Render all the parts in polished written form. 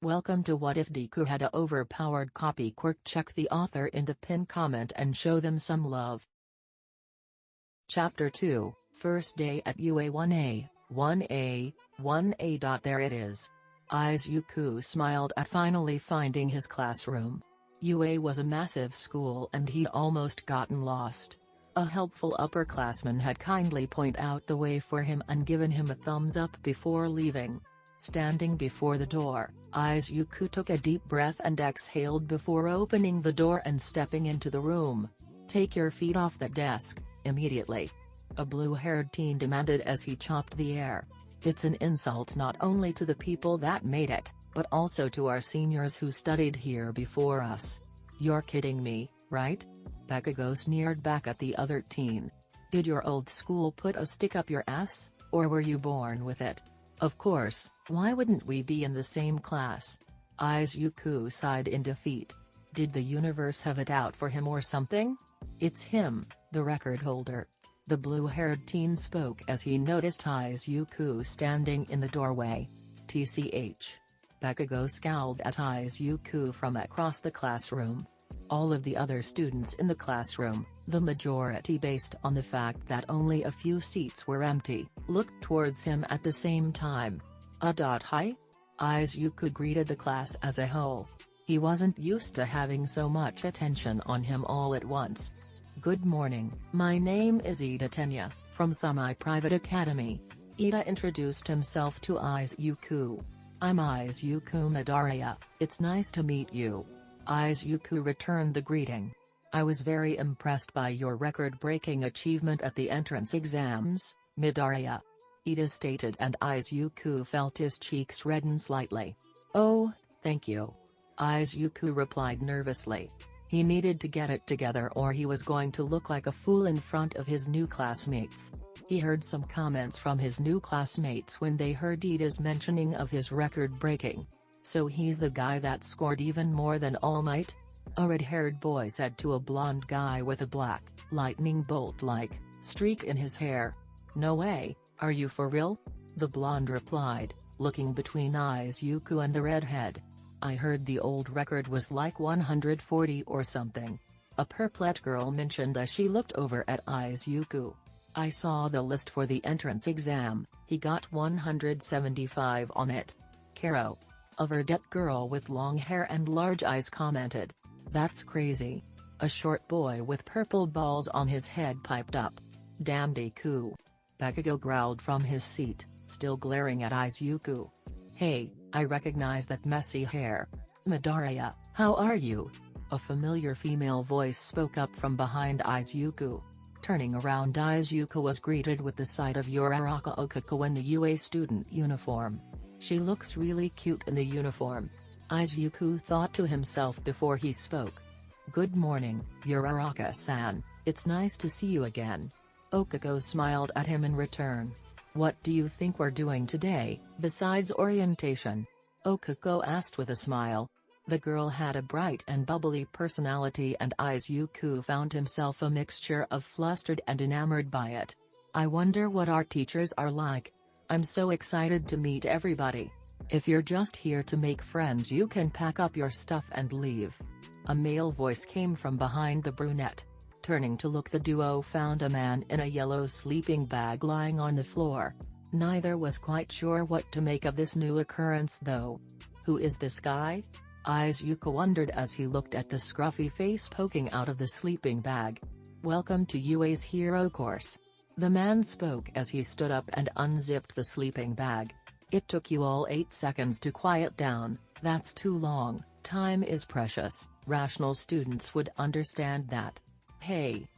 Welcome to What If Deku Had a Overpowered Copy Quirk. Check the author in the pinned comment and show them some love. Chapter 2, First Day at UA 1A, 1A, 1A. There it is. Izuku smiled at finally finding his classroom. UA was a massive school and he'd almost gotten lost. A helpful upperclassman had kindly pointed out the way for him and given him a thumbs up before leaving. Standing before the door, Izuku took a deep breath and exhaled before opening the door and stepping into the room. "Take your feet off the desk, immediately," a blue-haired teen demanded as he chopped the air. "It's an insult not only to the people that made it, but also to our seniors who studied here before us." "You're kidding me, right?" Bakugo sneered back at the other teen. "Did your old school put a stick up your ass, or were you born with it?" "Of course, why wouldn't we be in the same class?" Izuku sighed in defeat. Did the universe have it out for him or something? "It's him, the record holder." The blue-haired teen spoke as he noticed Izuku standing in the doorway. "TCH." Bakugo scowled at Izuku from across the classroom. All of the other students in the classroom, the majority based on the fact that only a few seats were empty, looked towards him at the same time. Hi?" Izuku greeted the class as a whole. He wasn't used to having so much attention on him all at once. "Good morning, my name is Ida Tenya, from Semi-Private Academy." Ida introduced himself to Izuku. "I'm Izuku Midoriya, it's nice to meet you." Izuku returned the greeting. "I was very impressed by your record-breaking achievement at the entrance exams, Midoriya," Ida stated, and Izuku felt his cheeks redden slightly. "Oh, thank you," Izuku replied nervously. He needed to get it together or he was going to look like a fool in front of his new classmates. He heard some comments from his new classmates when they heard Ida's mentioning of his record-breaking. "So he's the guy that scored even more than All Might?" a red-haired boy said to a blonde guy with a black, lightning bolt-like, streak in his hair. "No way, are you for real?" the blonde replied, looking between Izuku and the redhead. "I heard the old record was like 140 or something," a perplexed girl mentioned as she looked over at Izuku. "I saw the list for the entrance exam, he got 175 on it." Karo, a verdette girl with long hair and large eyes, commented. "That's crazy." A short boy with purple balls on his head piped up. "Damn Deku." Bakugo growled from his seat, still glaring at Izuku. "Hey, I recognize that messy hair. Midoriya, how are you?" A familiar female voice spoke up from behind Izuku. Turning around, Izuku was greeted with the sight of Uraraka Okako in the UA student uniform. "She looks really cute in the uniform," Izuku thought to himself before he spoke. "Good morning, Uraraka-san, it's nice to see you again." Okako smiled at him in return. "What do you think we're doing today, besides orientation?" Okako asked with a smile. The girl had a bright and bubbly personality and Izuku found himself a mixture of flustered and enamored by it. "I wonder what our teachers are like. I'm so excited to meet everybody. If you're just here to make friends, you can pack up your stuff and leave." A male voice came from behind the brunette. Turning to look, the duo found a man in a yellow sleeping bag lying on the floor. Neither was quite sure what to make of this new occurrence though. "Who is this guy?" Izuku wondered as he looked at the scruffy face poking out of the sleeping bag. "Welcome to UA's hero course," the man spoke as he stood up and unzipped the sleeping bag. "It took you all 8 seconds to quiet down, that's too long. Time is precious, rational students would understand that." "Hey!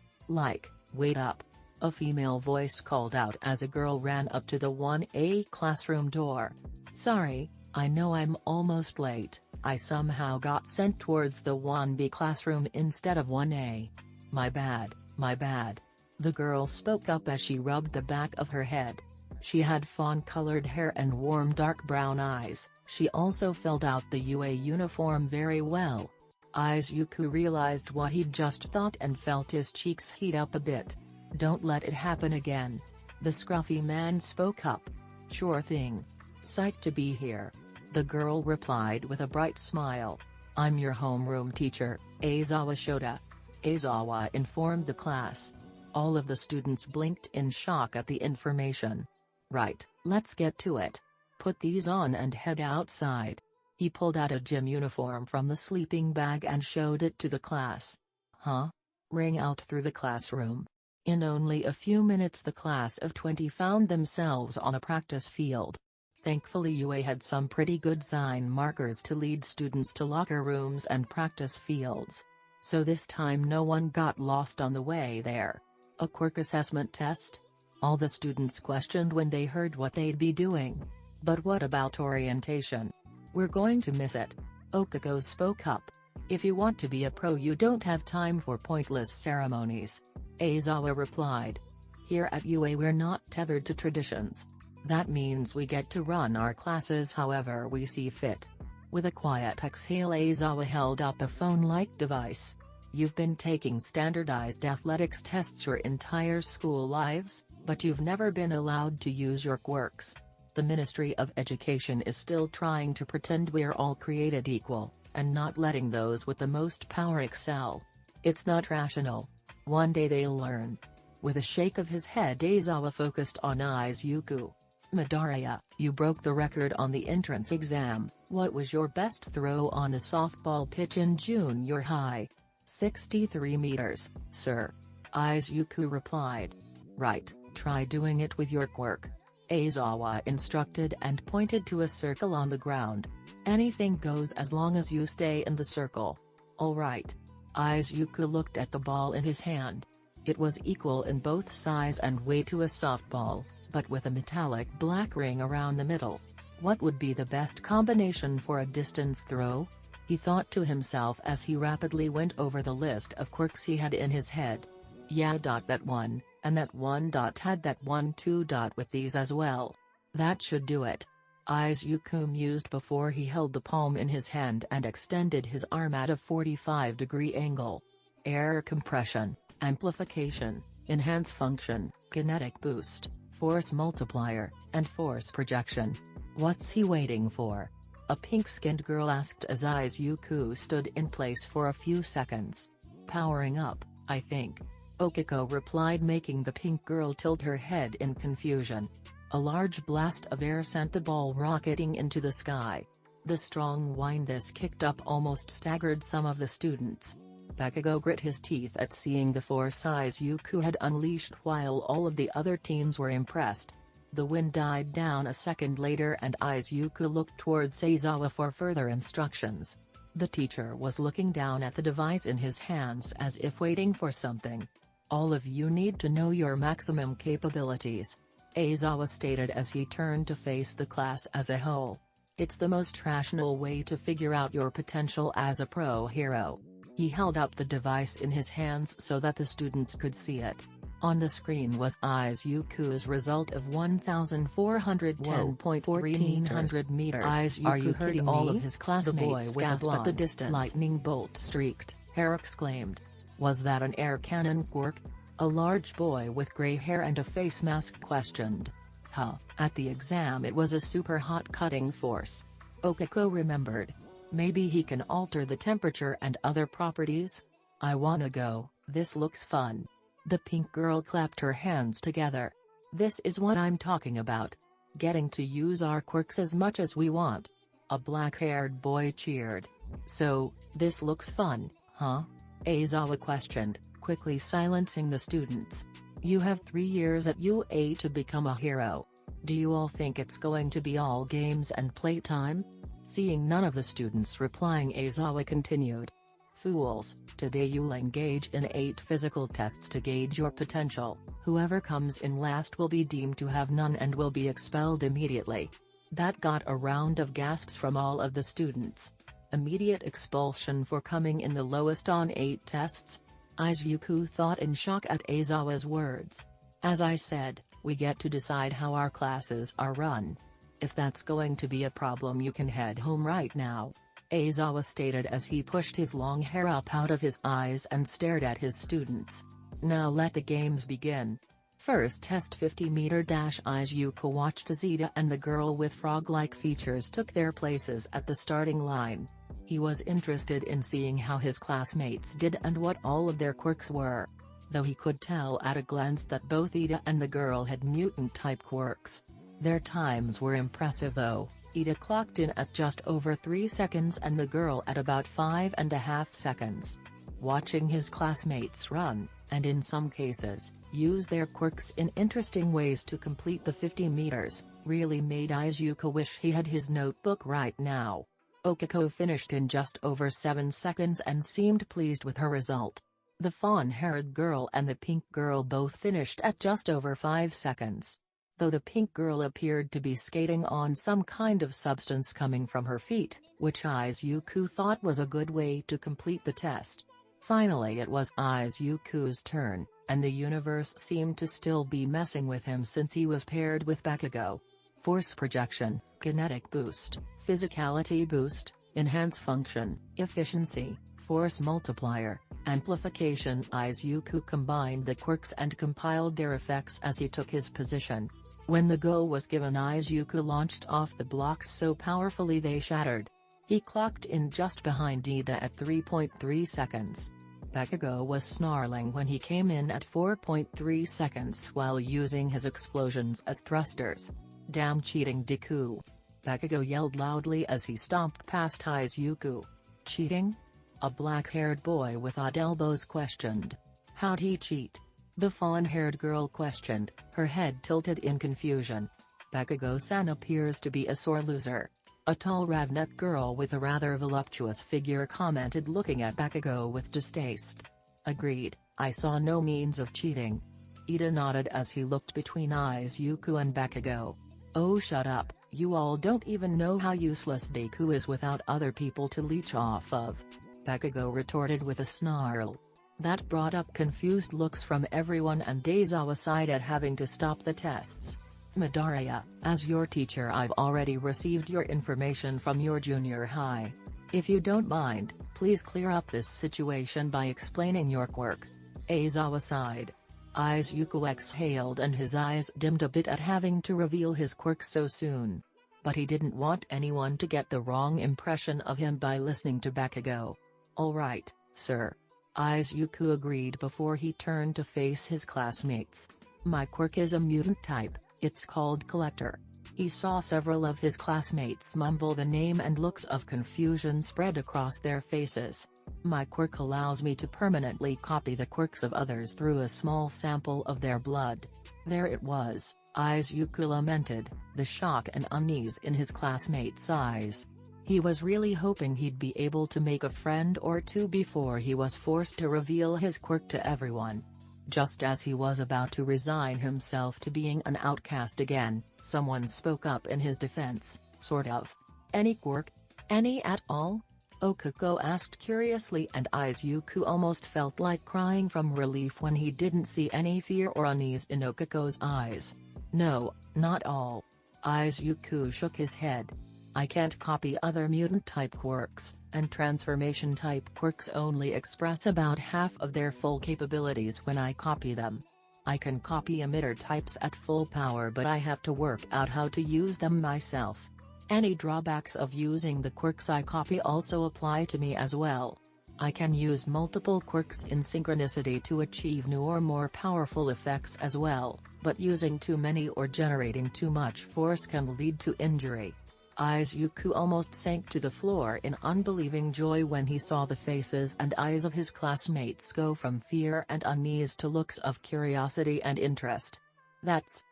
Wait up," a female voice called out as a girl ran up to the 1A classroom door. "Sorry, I know I'm almost late, I somehow got sent towards the 1B classroom instead of 1A. My bad, my bad." The girl spoke up as she rubbed the back of her head. She had fawn-colored hair and warm dark brown eyes. She also filled out the UA uniform very well. Izuku realized what he'd just thought and felt his cheeks heat up a bit. "Don't let it happen again," the scruffy man spoke up. "Sure thing. Psyched to be here." The girl replied with a bright smile. "I'm your homeroom teacher, Aizawa Shota." Aizawa informed the class. All of the students blinked in shock at the information. "Right, let's get to it. Put these on and head outside." He pulled out a gym uniform from the sleeping bag and showed it to the class. "Huh?" rang out through the classroom. In only a few minutes the class of 20 found themselves on a practice field. Thankfully UA had some pretty good sign markers to lead students to locker rooms and practice fields. So this time no one got lost on the way there. A Quirk assessment test? All the students questioned when they heard what they'd be doing. But what about orientation? "We're going to miss it." Okako spoke up. "If you want to be a pro you don't have time for pointless ceremonies," Aizawa replied. "Here at UA we're not tethered to traditions. That means we get to run our classes however we see fit." With a quiet exhale Aizawa held up a phone-like device. "You've been taking standardized athletics tests your entire school lives, but you've never been allowed to use your quirks. The Ministry of Education is still trying to pretend we're all created equal, and not letting those with the most power excel. It's not rational. One day they'll learn." With a shake of his head Aizawa focused on Izuku. "Midoriya, you broke the record on the entrance exam. What was your best throw on a softball pitch in junior high?" 63 meters, sir," Izuku replied. "Right, try doing it with your quirk," Aizawa instructed and pointed to a circle on the ground. "Anything goes as long as you stay in the circle." "All right." Izuku looked at the ball in his hand. It was equal in both size and weight to a softball, but with a metallic black ring around the middle. What would be the best combination for a distance throw? He thought to himself as he rapidly went over the list of quirks he had in his head. "Yeah, that one, and that one had that 1-2 with these as well. That should do it." Izuku mused before he held the palm in his hand and extended his arm at a 45-degree angle. Air compression, amplification, enhance function, kinetic boost, force multiplier, and force projection. What's he waiting for? A pink-skinned girl asked as Izuku stood in place for a few seconds. "Powering up, I think," Okako replied, making the pink girl tilt her head in confusion. A large blast of air sent the ball rocketing into the sky. The strong wind this kicked up almost staggered some of the students. Bakugo grit his teeth at seeing the force Izuku had unleashed while all of the other teens were impressed. The wind died down a second later and Izuku looked towards Aizawa for further instructions. The teacher was looking down at the device in his hands as if waiting for something. "All of you need to know your maximum capabilities," Aizawa stated as he turned to face the class as a whole. "It's the most rational way to figure out your potential as a pro hero." He held up the device in his hands so that the students could see it. On the screen was Izuku's result of 1,410.3 meters. "Are you hurting all of his classmates?" The boy with the distance lightning bolt streaked hair exclaimed. "Was that an air cannon quirk?" A large boy with gray hair and a face mask questioned. At the exam it was a super hot cutting force," Okako remembered. "Maybe he can alter the temperature and other properties? I wanna go, this looks fun." The pink girl clapped her hands together. "This is what I'm talking about. Getting to use our quirks as much as we want." A black-haired boy cheered. "So, this looks fun, huh?" Aizawa questioned, quickly silencing the students. "You have 3 years at UA to become a hero. Do you all think it's going to be all games and playtime?" Seeing none of the students replying, Aizawa continued. "Fools, today you'll engage in 8 physical tests to gauge your potential. Whoever comes in last will be deemed to have none and will be expelled immediately." That got a round of gasps from all of the students. Immediate expulsion for coming in the lowest on 8 tests? Izuku thought in shock at Aizawa's words. "As I said, we get to decide how our classes are run. If that's going to be a problem you can head home right now," Aizawa stated as he pushed his long hair up out of his eyes and stared at his students. "Now let the games begin." First test 50-meter dash. Izuku watched as Ida and the girl with frog-like features took their places at the starting line. He was interested in seeing how his classmates did and what all of their quirks were. Though he could tell at a glance that both Ida and the girl had mutant-type quirks. Their times were impressive though. Ida clocked in at just over 3 seconds and the girl at about 5.5 seconds. Watching his classmates run, and in some cases, use their quirks in interesting ways to complete the 50 meters, really made Izuku wish he had his notebook right now. Okiko finished in just over 7 seconds and seemed pleased with her result. The fawn-haired girl and the pink girl both finished at just over 5 seconds. Though the pink girl appeared to be skating on some kind of substance coming from her feet, which Izuku thought was a good way to complete the test. Finally it was Izuku's turn, and the universe seemed to still be messing with him since he was paired with Bakugo. Force projection, kinetic boost, physicality boost, enhance function, efficiency, force multiplier, amplification. Izuku combined the quirks and compiled their effects as he took his position. When the go was given, Izuku launched off the blocks so powerfully they shattered. He clocked in just behind Ida at 3.3 seconds. Bakugo was snarling when he came in at 4.3 seconds while using his explosions as thrusters. "Damn cheating Deku!" Bakugo yelled loudly as he stomped past Izuku. "Cheating?" A black-haired boy with odd elbows questioned. "How'd he cheat?" The fawn-haired girl questioned, her head tilted in confusion. "Bakugo-san appears to be a sore loser." A tall ravnet girl with a rather voluptuous figure commented, looking at Bakugo with distaste. "Agreed, I saw no means of cheating." Ida nodded as he looked between Izuku and Bakugo. "Oh shut up, you all don't even know how useless Deku is without other people to leech off of." Bakugo retorted with a snarl. That brought up confused looks from everyone and Daizawa sighed at having to stop the tests. "Midoriya, as your teacher I've already received your information from your junior high. If you don't mind, please clear up this situation by explaining your quirk." Aizawa sighed. Izuku exhaled and his eyes dimmed a bit at having to reveal his quirk so soon. But he didn't want anyone to get the wrong impression of him by listening to Bakugo. "All right, sir." Izuku agreed before he turned to face his classmates. "My quirk is a mutant type. It's called Collector." He saw several of his classmates mumble the name and looks of confusion spread across their faces. "My quirk allows me to permanently copy the quirks of others through a small sample of their blood." There it was, Izuku lamented, the shock and unease in his classmates' eyes. He was really hoping he'd be able to make a friend or two before he was forced to reveal his quirk to everyone. Just as he was about to resign himself to being an outcast again, someone spoke up in his defense, sort of. "Any quirk? Any at all?" Okiko asked curiously, and Izuku almost felt like crying from relief when he didn't see any fear or unease in Okiko's eyes. "No, not all." Izuku shook his head. "I can't copy other mutant-type quirks, and transformation-type quirks only express about half of their full capabilities when I copy them. I can copy emitter types at full power, but I have to work out how to use them myself. Any drawbacks of using the quirks I copy also apply to me as well. I can use multiple quirks in synchronicity to achieve new or more powerful effects as well, but using too many or generating too much force can lead to injury." Izuku almost sank to the floor in unbelieving joy when he saw the faces and eyes of his classmates go from fear and unease to looks of curiosity and interest. "That's,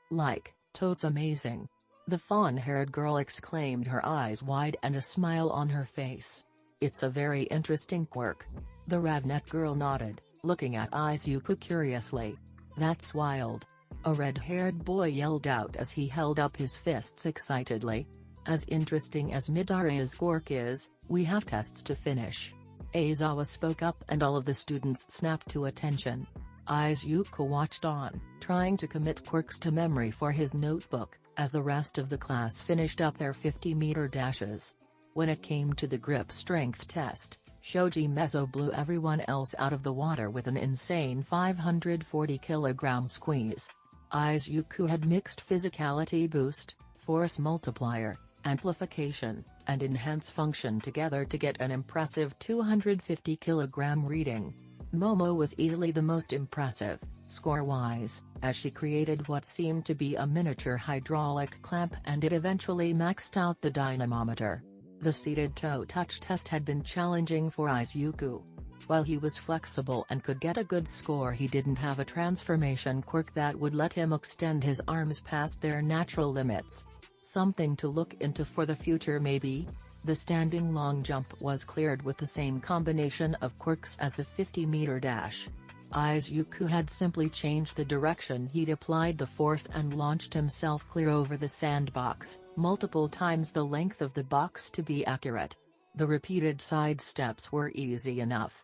totes amazing!" the fawn-haired girl exclaimed, her eyes wide and a smile on her face. "It's a very interesting quirk." The ravnet girl nodded, looking at Izuku curiously. "That's wild!" a red-haired boy yelled out as he held up his fists excitedly. "As interesting as Midoriya's quirk is, we have tests to finish." Aizawa spoke up and all of the students snapped to attention. Izuku watched on, trying to commit quirks to memory for his notebook, as the rest of the class finished up their 50-meter dashes. When it came to the grip strength test, Shoji Mezzo blew everyone else out of the water with an insane 540 kg squeeze. Izuku had mixed physicality boost, force multiplier, amplification, and enhance function together to get an impressive 250 kg reading. Momo was easily the most impressive, score-wise, as she created what seemed to be a miniature hydraulic clamp and it eventually maxed out the dynamometer. The seated toe touch test had been challenging for Izuku. While he was flexible and could get a good score, he didn't have a transformation quirk that would let him extend his arms past their natural limits. Something to look into for the future maybe? The standing long jump was cleared with the same combination of quirks as the 50-meter dash. Izuku had simply changed the direction he'd applied the force and launched himself clear over the sandbox, multiple times the length of the box to be accurate. The repeated side steps were easy enough.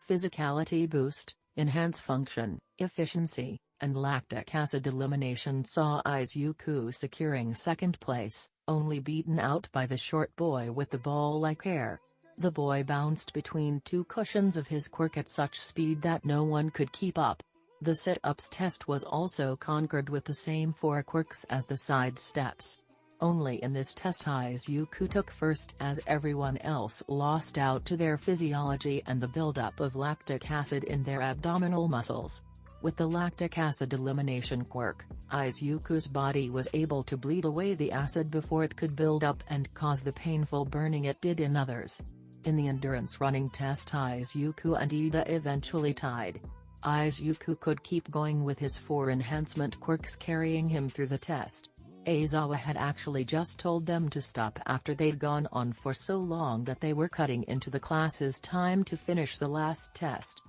Physicality boost, enhance function, efficiency, and lactic acid elimination saw Izuku securing second place, only beaten out by the short boy with the ball-like hair. The boy bounced between two cushions of his quirk at such speed that no one could keep up. The sit-ups test was also conquered with the same 4 quirks as the side steps. Only in this test Izuku took first as everyone else lost out to their physiology and the buildup of lactic acid in their abdominal muscles. With the lactic acid elimination quirk, Izuku's body was able to bleed away the acid before it could build up and cause the painful burning it did in others. In the endurance running test Izuku and Ida eventually tied. Izuku could keep going with his 4 enhancement quirks carrying him through the test. Aizawa had actually just told them to stop after they'd gone on for so long that they were cutting into the class's time to finish the last test.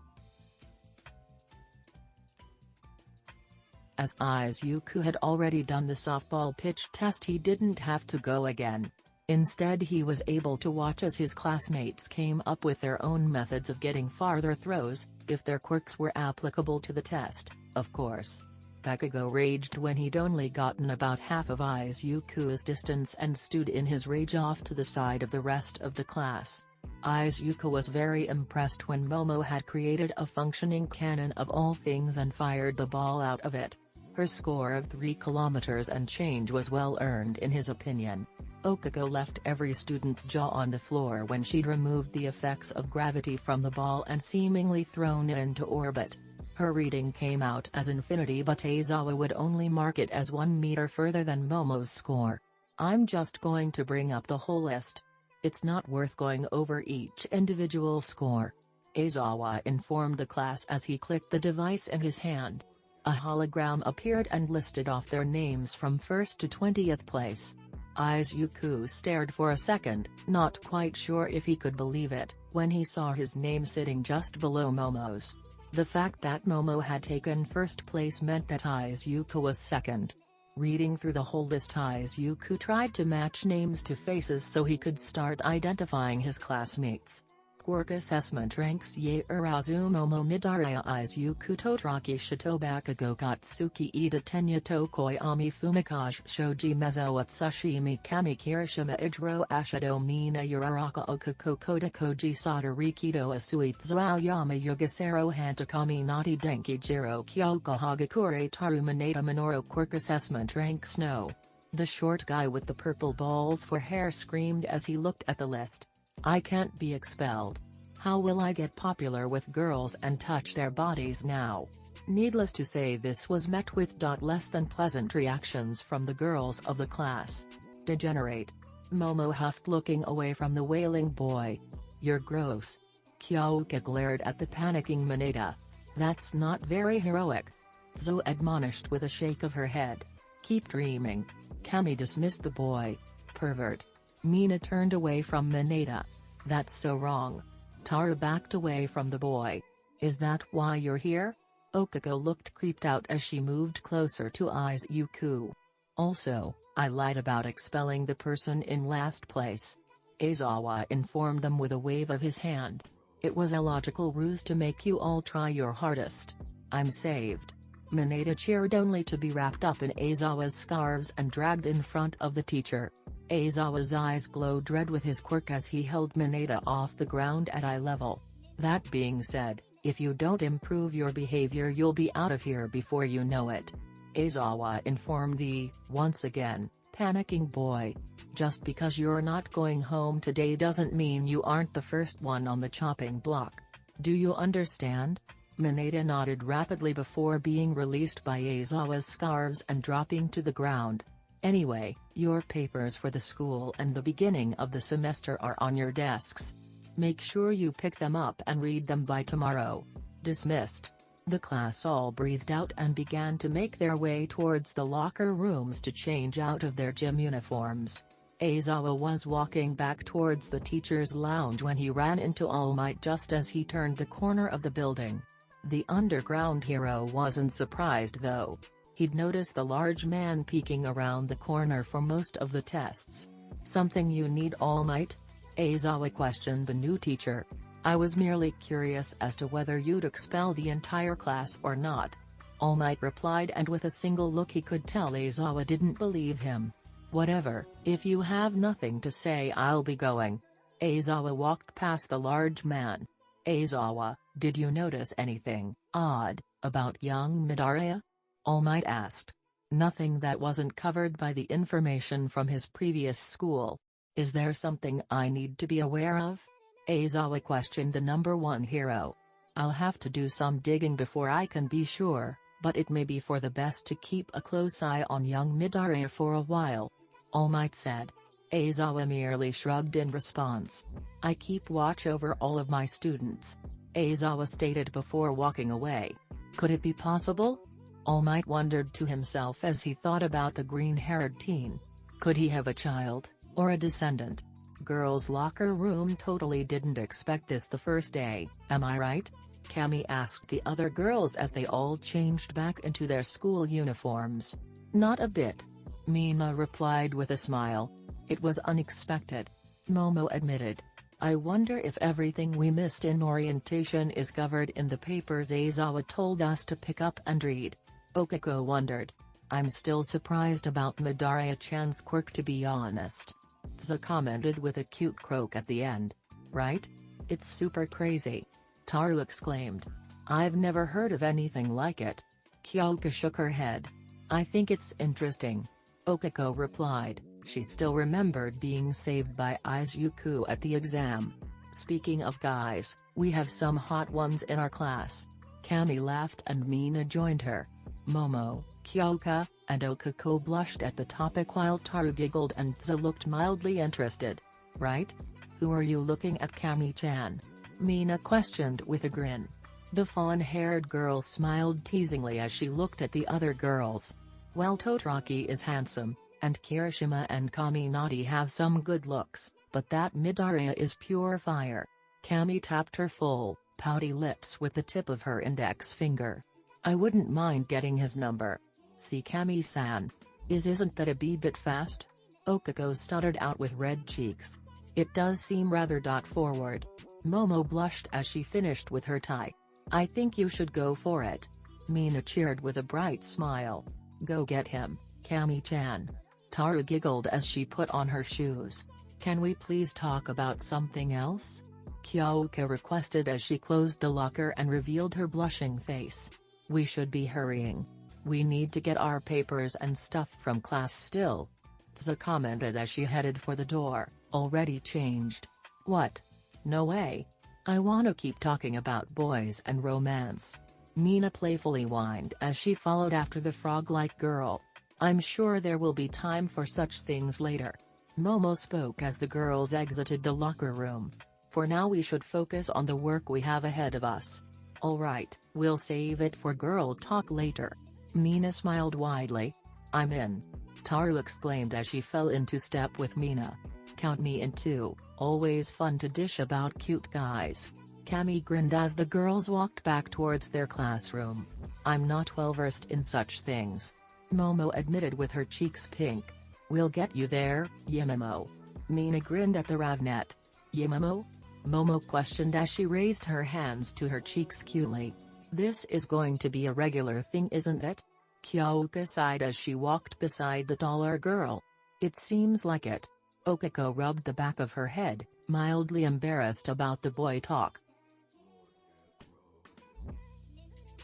As Izuku had already done the softball pitch test, he didn't have to go again. Instead, he was able to watch as his classmates came up with their own methods of getting farther throws, if their quirks were applicable to the test, of course. Bakugo raged when he'd only gotten about half of Izuku's distance and stood in his rage off to the side of the rest of the class. Izuku was very impressed when Momo had created a functioning cannon of all things and fired the ball out of it. Her score of 3 kilometers and change was well earned in his opinion. Okuko left every student's jaw on the floor when she'd removed the effects of gravity from the ball and seemingly thrown it into orbit. Her reading came out as infinity, but Aizawa would only mark it as 1 meter further than Momo's score. "I'm just going to bring up the whole list. It's not worth going over each individual score," Aizawa informed the class as he clicked the device in his hand. A hologram appeared and listed off their names from 1st to 20th place. Izuku stared for a second, not quite sure if he could believe it, when he saw his name sitting just below Momo's. The fact that Momo had taken first place meant that Izuku was second. Reading through the whole list, Izuku tried to match names to faces so he could start identifying his classmates. Quirk assessment ranks: Yaorazu Momo, Midoriya Izuku, Todoroki Shito, Bakugo, Katsuki, Ida, Tenya, Tokoi, Ami, Fumikage, Shoji, Mezo, Atsushimi, Kami, Kirishima, Ijiro, Ashido, Mina, Uraraka, Okuko, Koda, Koji, Sadari, Kido, Asuitsu, Aoyama, Yogasero, Hantakami, Nati, Denki, Jiro, Kyoka, Hagakure, Taru, Mineta, Minoru. Quirk assessment ranks: No. The short guy with the purple balls for hair screamed as he looked at the list. "I can't be expelled. How will I get popular with girls and touch their bodies now?" Needless to say, this was met with less than pleasant reactions from the girls of the class. "Degenerate." Momo huffed, looking away from the wailing boy. "You're gross." Kyoka glared at the panicking Mineta. "That's not very heroic." Zo admonished with a shake of her head. "Keep dreaming." Kami dismissed the boy. "Pervert." Mina turned away from Mineta. "That's so wrong." Tara backed away from the boy. "Is that why you're here?" Okuko looked creeped out as she moved closer to Izuku. "Also, I lied about expelling the person in last place." Aizawa informed them with a wave of his hand. "It was a logical ruse to make you all try your hardest. I'm saved." Mineta cheered, only to be wrapped up in Aizawa's scarves and dragged in front of the teacher. Aizawa's eyes glowed red with his quirk as he held Mineta off the ground at eye level. "That being said, if you don't improve your behavior, you'll be out of here before you know it." Aizawa informed the, once again, panicking boy. Just because you're not going home today doesn't mean you aren't the first one on the chopping block. Do you understand? Mineta nodded rapidly before being released by Aizawa's scarves and dropping to the ground. Anyway, your papers for the school and the beginning of the semester are on your desks. Make sure you pick them up and read them by tomorrow. Dismissed. The class all breathed out and began to make their way towards the locker rooms to change out of their gym uniforms. Aizawa was walking back towards the teacher's lounge when he ran into All Might just as he turned the corner of the building. The underground hero wasn't surprised though. He'd noticed the large man peeking around the corner for most of the tests. Something you need, All Might? Aizawa questioned the new teacher. I was merely curious as to whether you'd expel the entire class or not. All Might replied, and with a single look he could tell Aizawa didn't believe him. Whatever, if you have nothing to say I'll be going. Aizawa walked past the large man. Aizawa, did you notice anything odd about young Midoriya? All Might asked. Nothing that wasn't covered by the information from his previous school. Is there something I need to be aware of? Aizawa questioned the number one hero. I'll have to do some digging before I can be sure, but it may be for the best to keep a close eye on young Midoriya for a while. All Might said. Aizawa merely shrugged in response. I keep watch over all of my students. Aizawa stated before walking away. Could it be possible? All Might wondered to himself as he thought about the green-haired teen. Could he have a child, or a descendant? Girls' locker room totally didn't expect this the first day, am I right? Cammy asked the other girls as they all changed back into their school uniforms. Not a bit. Mina replied with a smile. It was unexpected. Momo admitted. I wonder if everything we missed in orientation is covered in the papers Aizawa told us to pick up and read. Okako wondered. I'm still surprised about Midoriya-chan's quirk, to be honest. Tza commented with a cute croak at the end. Right? It's super crazy. Taru exclaimed. I've never heard of anything like it. Kyoka shook her head. I think it's interesting. Okako replied. She still remembered being saved by Izuku at the exam. Speaking of guys, we have some hot ones in our class. Cammy laughed and Mina joined her. Momo, Kyoka, and Okako blushed at the topic while Taru giggled and Tza looked mildly interested. Right? Who are you looking at, Cammy-chan? Mina questioned with a grin. The fawn-haired girl smiled teasingly as she looked at the other girls. Well, Totoroki is handsome, and Kirishima and Kaminati have some good looks, but that Midoriya is pure fire. Cammy tapped her full, pouty lips with the tip of her index finger. I wouldn't mind getting his number. See, Cammy-san. Isn't that a bit fast? Okako stuttered out with red cheeks. It does seem rather forward. Momo blushed as she finished with her tie. I think you should go for it. Mina cheered with a bright smile. Go get him, Cammy-chan. Taru giggled as she put on her shoes. Can we please talk about something else? Kyoka requested as she closed the locker and revealed her blushing face. We should be hurrying. We need to get our papers and stuff from class still. Tza commented as she headed for the door, already changed. What? No way. I wanna keep talking about boys and romance. Mina playfully whined as she followed after the frog-like girl. I'm sure there will be time for such things later. Momo spoke as the girls exited the locker room. For now we should focus on the work we have ahead of us. Alright, we'll save it for girl talk later. Mina smiled widely. I'm in. Taru exclaimed as she fell into step with Mina. Count me in too, always fun to dish about cute guys. Cammy grinned as the girls walked back towards their classroom. I'm not well versed in such things. Momo admitted with her cheeks pink. We'll get you there, Yimamo. Mina grinned at the Ravnet. Yimamo? Momo questioned as she raised her hands to her cheeks cutely. This is going to be a regular thing, isn't it? Kyoka sighed as she walked beside the taller girl. It seems like it. Okako rubbed the back of her head, mildly embarrassed about the boy talk.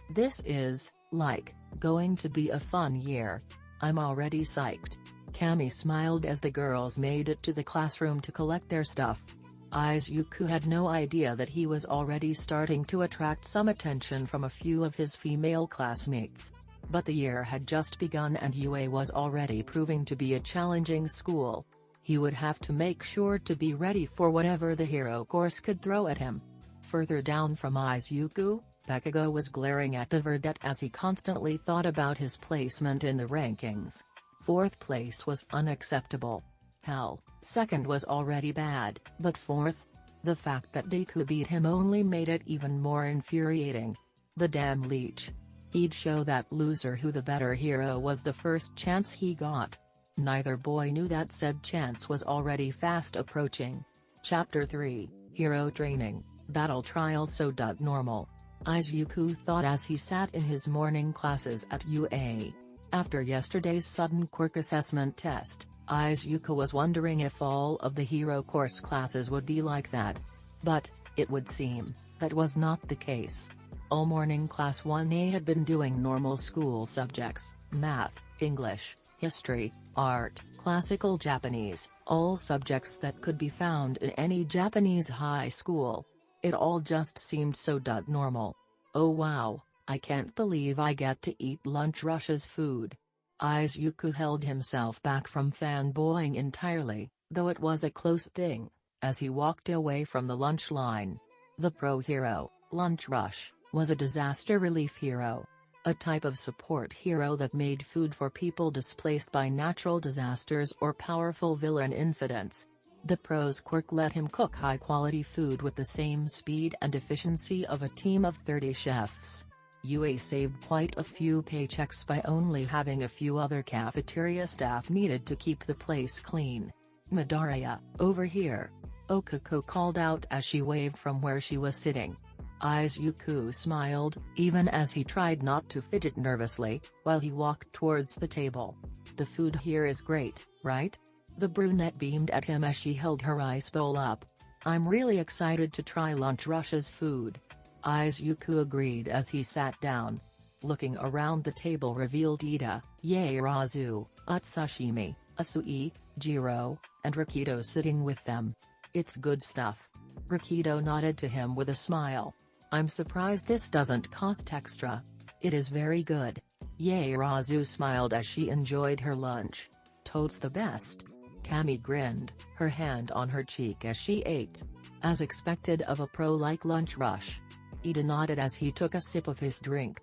This is Like, going to be a fun year. I'm already psyched. Cammy smiled as the girls made it to the classroom to collect their stuff. Izuku had no idea that he was already starting to attract some attention from a few of his female classmates. But the year had just begun and UA was already proving to be a challenging school. He would have to make sure to be ready for whatever the hero course could throw at him. Further down from Izuku, Bakugo was glaring at the verdette as he constantly thought about his placement in the rankings. 4th place was unacceptable. Hell, 2nd was already bad, but 4th? The fact that Deku beat him only made it even more infuriating. The damn leech. He'd show that loser who the better hero was the first chance he got. Neither boy knew that said chance was already fast approaching. Chapter 3, Hero Training, Battle Trials so normal. Izuku thought as he sat in his morning classes at UA. After yesterday's sudden quirk assessment test, Izuku was wondering if all of the hero course classes would be like that. But, it would seem, that was not the case. All morning class 1A had been doing normal school subjects, math, English, history, art, classical Japanese, all subjects that could be found in any Japanese high school. It all just seemed so normal. Oh wow, I can't believe I get to eat lunch rush's food. Izuku held himself back from fanboying entirely, though it was a close thing, as he walked away from the lunch line. The pro hero, Lunch Rush, was a disaster relief hero. A type of support hero that made food for people displaced by natural disasters or powerful villain incidents. The pro's quirk let him cook high-quality food with the same speed and efficiency of a team of 30 chefs. UA saved quite a few paychecks by only having a few other cafeteria staff needed to keep the place clean. "Midoriya, over here," Okako called out as she waved from where she was sitting. Izuku smiled, even as he tried not to fidget nervously, while he walked towards the table. "The food here is great, right?" The brunette beamed at him as she held her rice bowl up. "I'm really excited to try Lunch Rush's food." Izuku agreed as he sat down. Looking around the table revealed Ida, Yaorazu, Utsushimi, Asui, Jiro, and Rakido sitting with them. "It's good stuff." Rakido nodded to him with a smile. "I'm surprised this doesn't cost extra. It is very good." Yaorazu smiled as she enjoyed her lunch. "Totes the best." Cammy grinned, her hand on her cheek as she ate. As expected of a pro like Lunch Rush. Ida nodded as he took a sip of his drink.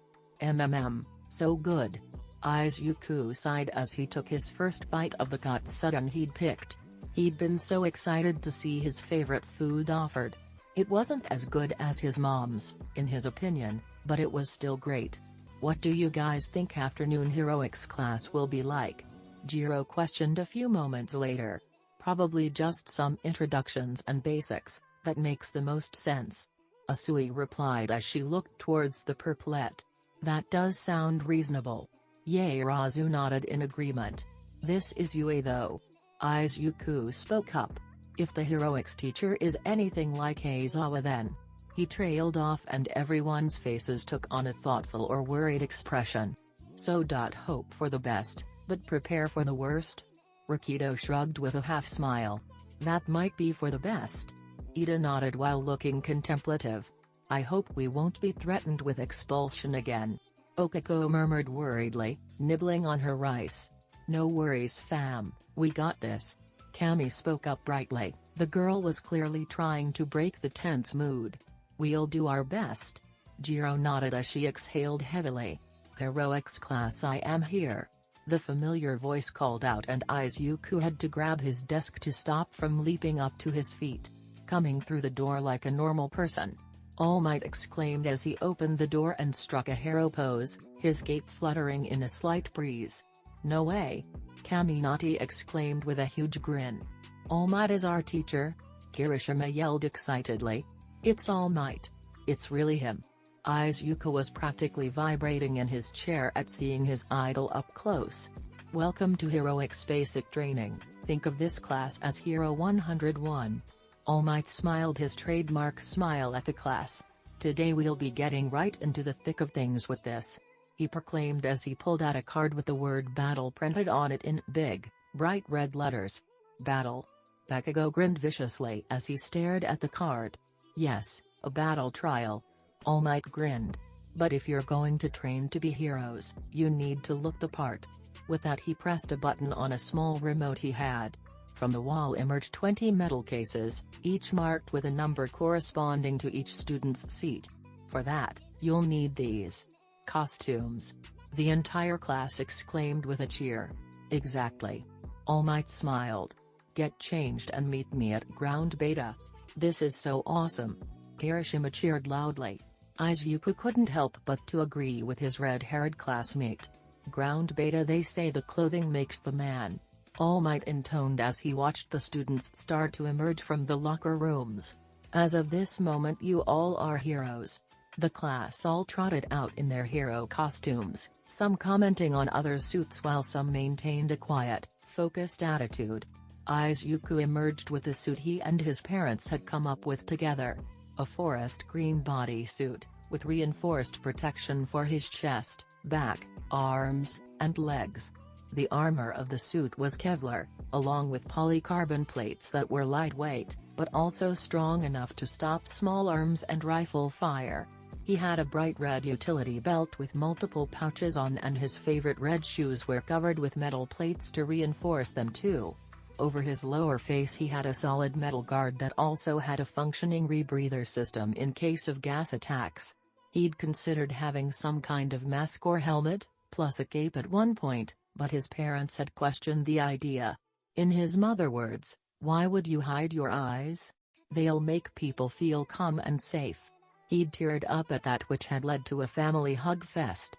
So good." Izuku sighed as he took his first bite of the katsudon he'd picked. He'd been so excited to see his favorite food offered. It wasn't as good as his mom's, in his opinion, but it was still great. "What do you guys think afternoon heroics class will be like?" Jiro questioned a few moments later. "Probably just some introductions and basics, that makes the most sense." Asui replied as she looked towards the purplet. "That does sound reasonable." Yaorazu nodded in agreement. "This is UA though." Izuku spoke up. "If the heroics teacher is anything like Aizawa then." He trailed off and everyone's faces took on a thoughtful or worried expression. "So hope for the best, but prepare for the worst?" Rakido shrugged with a half-smile. "That might be for the best." Ida nodded while looking contemplative. "I hope we won't be threatened with expulsion again." Okako murmured worriedly, nibbling on her rice. "No worries fam, we got this." Cammy spoke up brightly, the girl was clearly trying to break the tense mood. "We'll do our best." Jiro nodded as she exhaled heavily. "Heroics class, I am here." The familiar voice called out and Izuku had to grab his desk to stop from leaping up to his feet. Coming through the door like a normal person. All Might exclaimed as he opened the door and struck a hero pose, his cape fluttering in a slight breeze. "No way!" Kaminati exclaimed with a huge grin. "All Might is our teacher?" Kirishima yelled excitedly. "It's All Might. It's really him." Izuku was practically vibrating in his chair at seeing his idol up close. "Welcome to Heroics Basic Training, think of this class as Hero 101. All Might smiled his trademark smile at the class. "Today we'll be getting right into the thick of things with this. he proclaimed as he pulled out a card with the word battle printed on it in big, bright red letters. Battle. Bakugo grinned viciously as he stared at the card. Yes, a battle trial. All Might grinned. But if you're going to train to be heroes, you need to look the part. With that he pressed a button on a small remote he had. From the wall emerged 20 metal cases, each marked with a number corresponding to each student's seat. For that, you'll need these costumes. The entire class exclaimed with a cheer. Exactly. All Might smiled. Get changed and meet me at Ground Beta. This is so awesome. Kirishima cheered loudly. Izuku couldn't help but to agree with his red-haired classmate. Ground Beta, they say the clothing makes the man. All Might intoned as he watched the students start to emerge from the locker rooms. As of this moment you all are heroes. The class all trotted out in their hero costumes, some commenting on others' suits while some maintained a quiet, focused attitude. Izuku emerged with the suit he and his parents had come up with together. A forest green bodysuit, with reinforced protection for his chest, back, arms, and legs. The armor of the suit was Kevlar, along with polycarbon plates that were lightweight, but also strong enough to stop small arms and rifle fire. He had a bright red utility belt with multiple pouches on, and his favorite red shoes were covered with metal plates to reinforce them too. Over his lower face he had a solid metal guard that also had a functioning rebreather system in case of gas attacks. He'd considered having some kind of mask or helmet, plus a cape at one point, but his parents had questioned the idea. In his mother words, "Why would you hide your eyes? They'll make people feel calm and safe." He'd teared up at that, which had led to a family hug fest.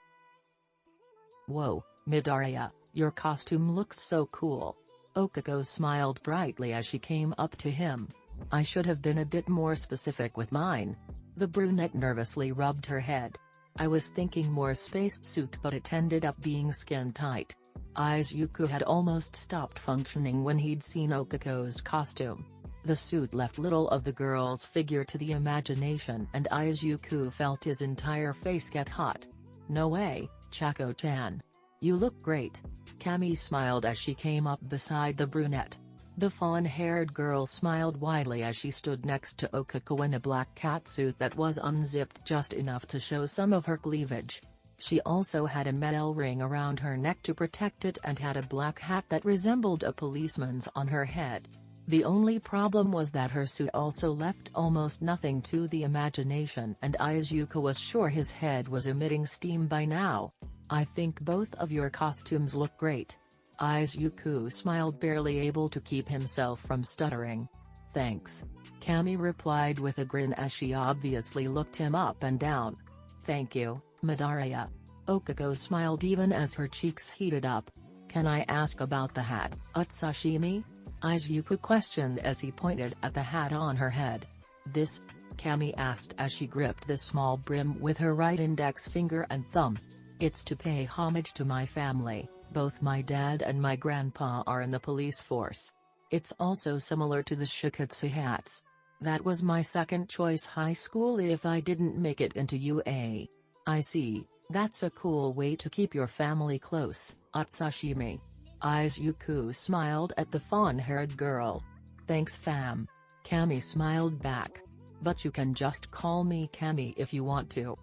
"Whoa, Midoriya, your costume looks so cool." Okako smiled brightly as she came up to him. "I should have been a bit more specific with mine." The brunette nervously rubbed her head. "I was thinking more spacesuit, but it ended up being skin tight." Izuku had almost stopped functioning when he'd seen Okako's costume. The suit left little of the girl's figure to the imagination, and Izuku felt his entire face get hot. "No way, Chako-chan. You look great." Cammy smiled as she came up beside the brunette. The fawn-haired girl smiled widely as she stood next to Okako in a black catsuit that was unzipped just enough to show some of her cleavage. She also had a metal ring around her neck to protect it and had a black hat that resembled a policeman's on her head. The only problem was that her suit also left almost nothing to the imagination, and Izuku was sure his head was emitting steam by now. "I think both of your costumes look great." Izuku smiled, barely able to keep himself from stuttering. "Thanks." Cammy replied with a grin as she obviously looked him up and down. "Thank you, Midoriya." Okako smiled even as her cheeks heated up. "Can I ask about the hat, Utsashimi?" Izuku questioned as he pointed at the hat on her head. "This?" Cammy asked as she gripped the small brim with her right index finger and thumb. "It's to pay homage to my family. Both my dad and my grandpa are in the police force. It's also similar to the Shikatsu hats. That was my second choice high school if I didn't make it into UA. I see, that's a cool way to keep your family close, Utsashimi." Izuku smiled at the fawn-haired girl. "Thanks fam." Cammy smiled back. "But you can just call me Cammy if you want to."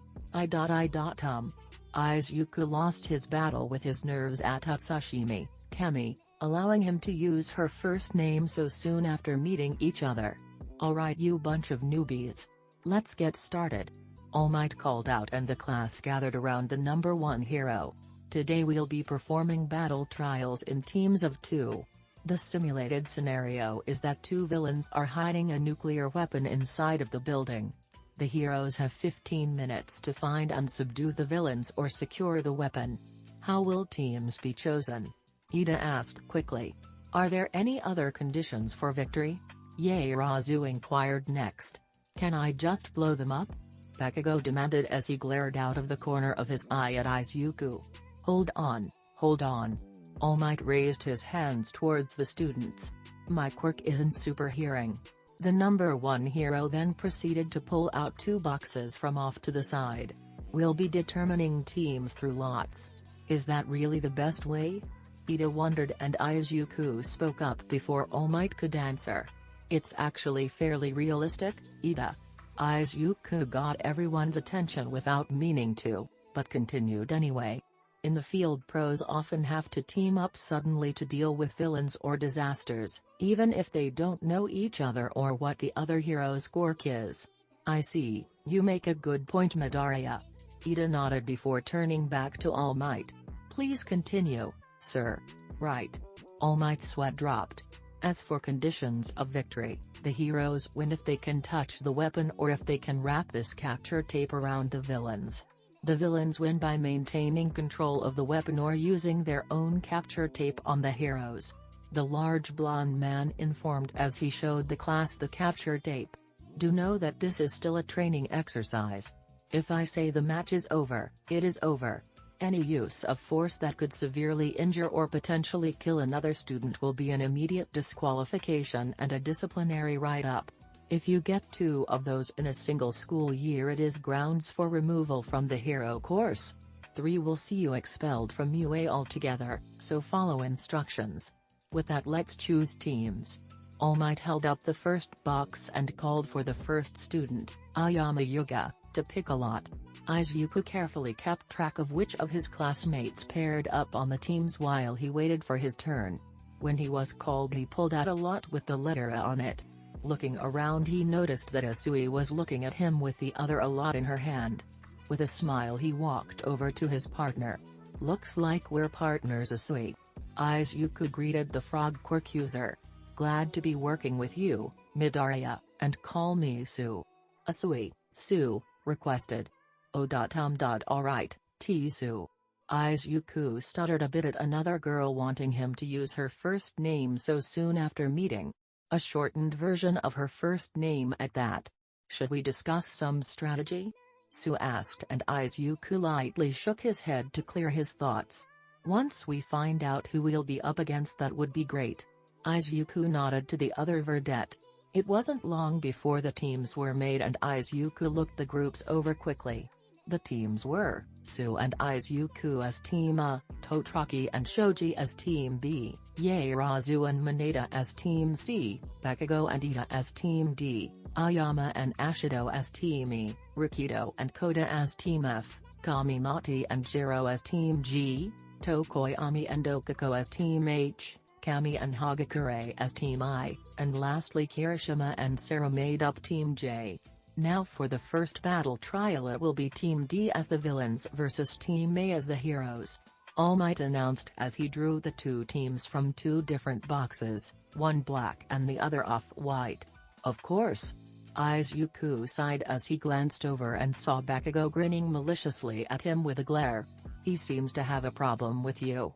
Izuku lost his battle with his nerves at Utsashimi, Cammy, allowing him to use her first name so soon after meeting each other. "Alright you bunch of newbies. Let's get started." All Might called out and the class gathered around the number one hero. "Today we'll be performing battle trials in teams of 2. The simulated scenario is that 2 villains are hiding a nuclear weapon inside of the building. The heroes have 15 minutes to find and subdue the villains or secure the weapon. How will teams be chosen?" Ida asked quickly. "Are there any other conditions for victory?" Yaorazu inquired next. "Can I just blow them up?" Bakugo demanded as he glared out of the corner of his eye at Izuku. Hold on. All Might raised his hands towards the students. "My quirk isn't super hearing." The number one hero then proceeded to pull out 2 boxes from off to the side. We'll be determining teams through lots. Is that really the best way? Ida wondered, and Izuku spoke up before All Might could answer. It's actually fairly realistic, Ida. Izuku got everyone's attention without meaning to, but continued anyway. In the field, pros often have to team up suddenly to deal with villains or disasters, even if they don't know each other or what the other hero's quirk is. I see, you make a good point, Midoriya. Ida nodded before turning back to All Might. Please continue, sir. Right. All Might's sweat dropped. As for conditions of victory, the heroes win if they can touch the weapon or if they can wrap this capture tape around the villains. The villains win by maintaining control of the weapon or using their own capture tape on the heroes. The large blonde man informed as he showed the class the capture tape. Do know that this is still a training exercise. If I say the match is over, it is over. Any use of force that could severely injure or potentially kill another student will be an immediate disqualification and a disciplinary write-up. If you get 2 of those in a single school year, it is grounds for removal from the hero course. 3 will see you expelled from UA altogether, so follow instructions. With that, let's choose teams. All Might held up the first box and called for the first student, Ayama Yuga, to pick a lot. Izuku carefully kept track of which of his classmates paired up on the teams while he waited for his turn. When he was called, he pulled out a lot with the letter A on it. Looking around, he noticed that Asui was looking at him with the other a lot in her hand. With a smile, he walked over to his partner. Looks like we're partners, Asui. Izuku greeted the frog quirk user. Glad to be working with you, Midoriya, and call me Sue. Asui, Sue, requested. Alright, T-Sue. Izuku stuttered a bit at another girl wanting him to use her first name so soon after meeting. A shortened version of her first name at that. Should we discuss some strategy? Sue asked, and Izuku lightly shook his head to clear his thoughts. Once we find out who we'll be up against, that would be great. Izuku nodded to the other verdette. It wasn't long before the teams were made and Izuku looked the groups over quickly. The teams were, Sue and Izuku as Team A, Totsuki and Shoji as Team B, Yaorazu and Mineta as Team C, Bakugo and Ida as Team D, Ayama and Ashido as Team E, Rikido and Koda as Team F, Kaminati and Jiro as Team G, Tokoyami and Okako as Team H, Kami and Hagakure as Team I, and lastly Kirishima and Sarah made up Team J. Now for the first battle trial, it will be Team D as the villains versus Team A as the heroes. All Might announced as he drew the 2 teams from 2 different boxes, one black and the other off-white. Of course. Izuku sighed as he glanced over and saw Bakugo grinning maliciously at him with a glare. He seems to have a problem with you.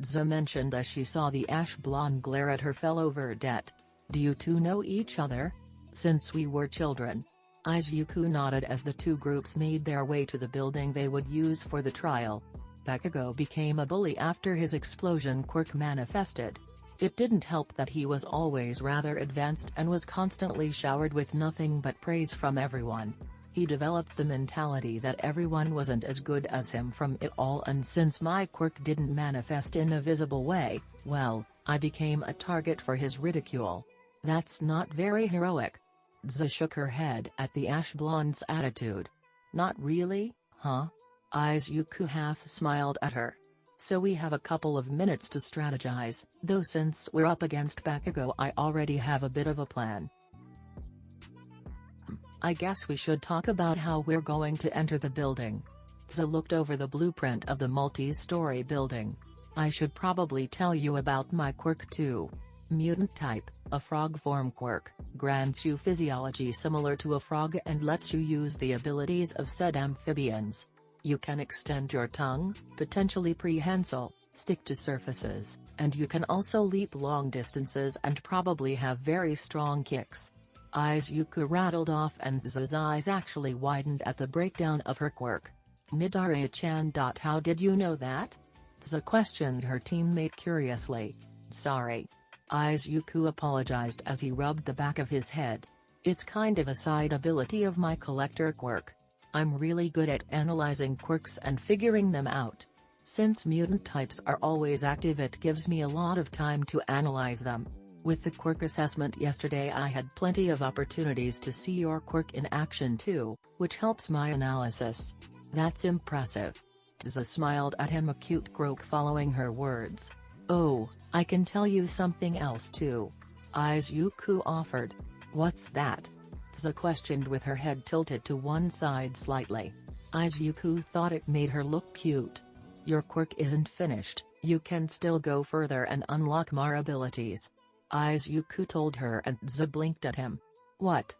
Za mentioned as she saw the ash blonde glare at her fellow verdette. Do you 2 know each other? Since we were children. Izuku nodded as the 2 groups made their way to the building they would use for the trial. Bakugo became a bully after his explosion quirk manifested. It didn't help that he was always rather advanced and was constantly showered with nothing but praise from everyone. He developed the mentality that everyone wasn't as good as him from it all, and since my quirk didn't manifest in a visible way, well, I became a target for his ridicule. That's not very heroic. Za shook her head at the ash blonde's attitude. Not really, huh? Izuku half smiled at her. So we have a couple of minutes to strategize, though since we're up against Bakugo I already have a bit of a plan. I guess we should talk about how we're going to enter the building. Za looked over the blueprint of the multi-story building. I should probably tell you about my quirk too. Mutant type, a frog form quirk, grants you physiology similar to a frog and lets you use the abilities of said amphibians. You can extend your tongue, potentially prehensile, stick to surfaces, and you can also leap long distances and probably have very strong kicks. Izuku rattled off and Za's eyes actually widened at the breakdown of her quirk. Midoriya-chan. How did you know that? Za questioned her teammate curiously. Sorry. Izuku apologized as he rubbed the back of his head. It's kind of a side ability of my collector quirk. I'm really good at analyzing quirks and figuring them out. Since mutant types are always active, it gives me a lot of time to analyze them. With the quirk assessment yesterday, I had plenty of opportunities to see your quirk in action too, which helps my analysis. That's impressive. Tza smiled at him, a cute croak following her words. Oh, I can tell you something else too. Izuku offered. What's that? Tza questioned with her head tilted to one side slightly. Izuku thought it made her look cute. Your quirk isn't finished, you can still go further and unlock more abilities. Izuku told her, and Tza blinked at him. What?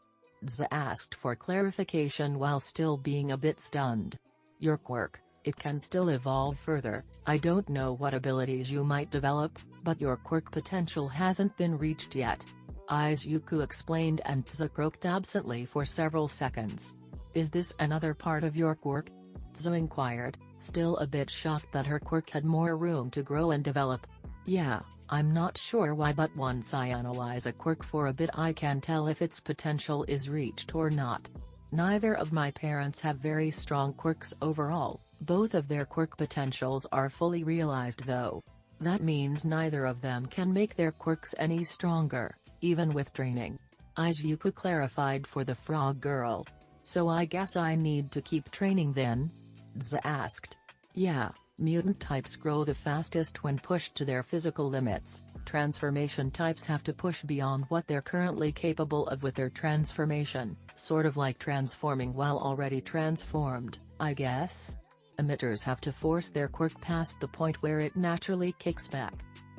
Tza asked for clarification while still being a bit stunned. Your quirk, it can still evolve further. I don't know what abilities you might develop, but your quirk potential hasn't been reached yet. Izuku explained, and Tza croaked absently for several seconds. Is this another part of your quirk? Tza inquired, still a bit shocked that her quirk had more room to grow and develop. Yeah, I'm not sure why, but once I analyze a quirk for a bit I can tell if its potential is reached or not. Neither of my parents have very strong quirks overall, both of their quirk potentials are fully realized though. That means neither of them can make their quirks any stronger, even with training. Izuku clarified for the frog girl. So I guess I need to keep training then? Tza asked. Yeah, mutant types grow the fastest when pushed to their physical limits. Transformation types have to push beyond what they're currently capable of with their transformation, sort of like transforming while already transformed, I guess. Emitters have to force their quirk past the point where it naturally kicks back.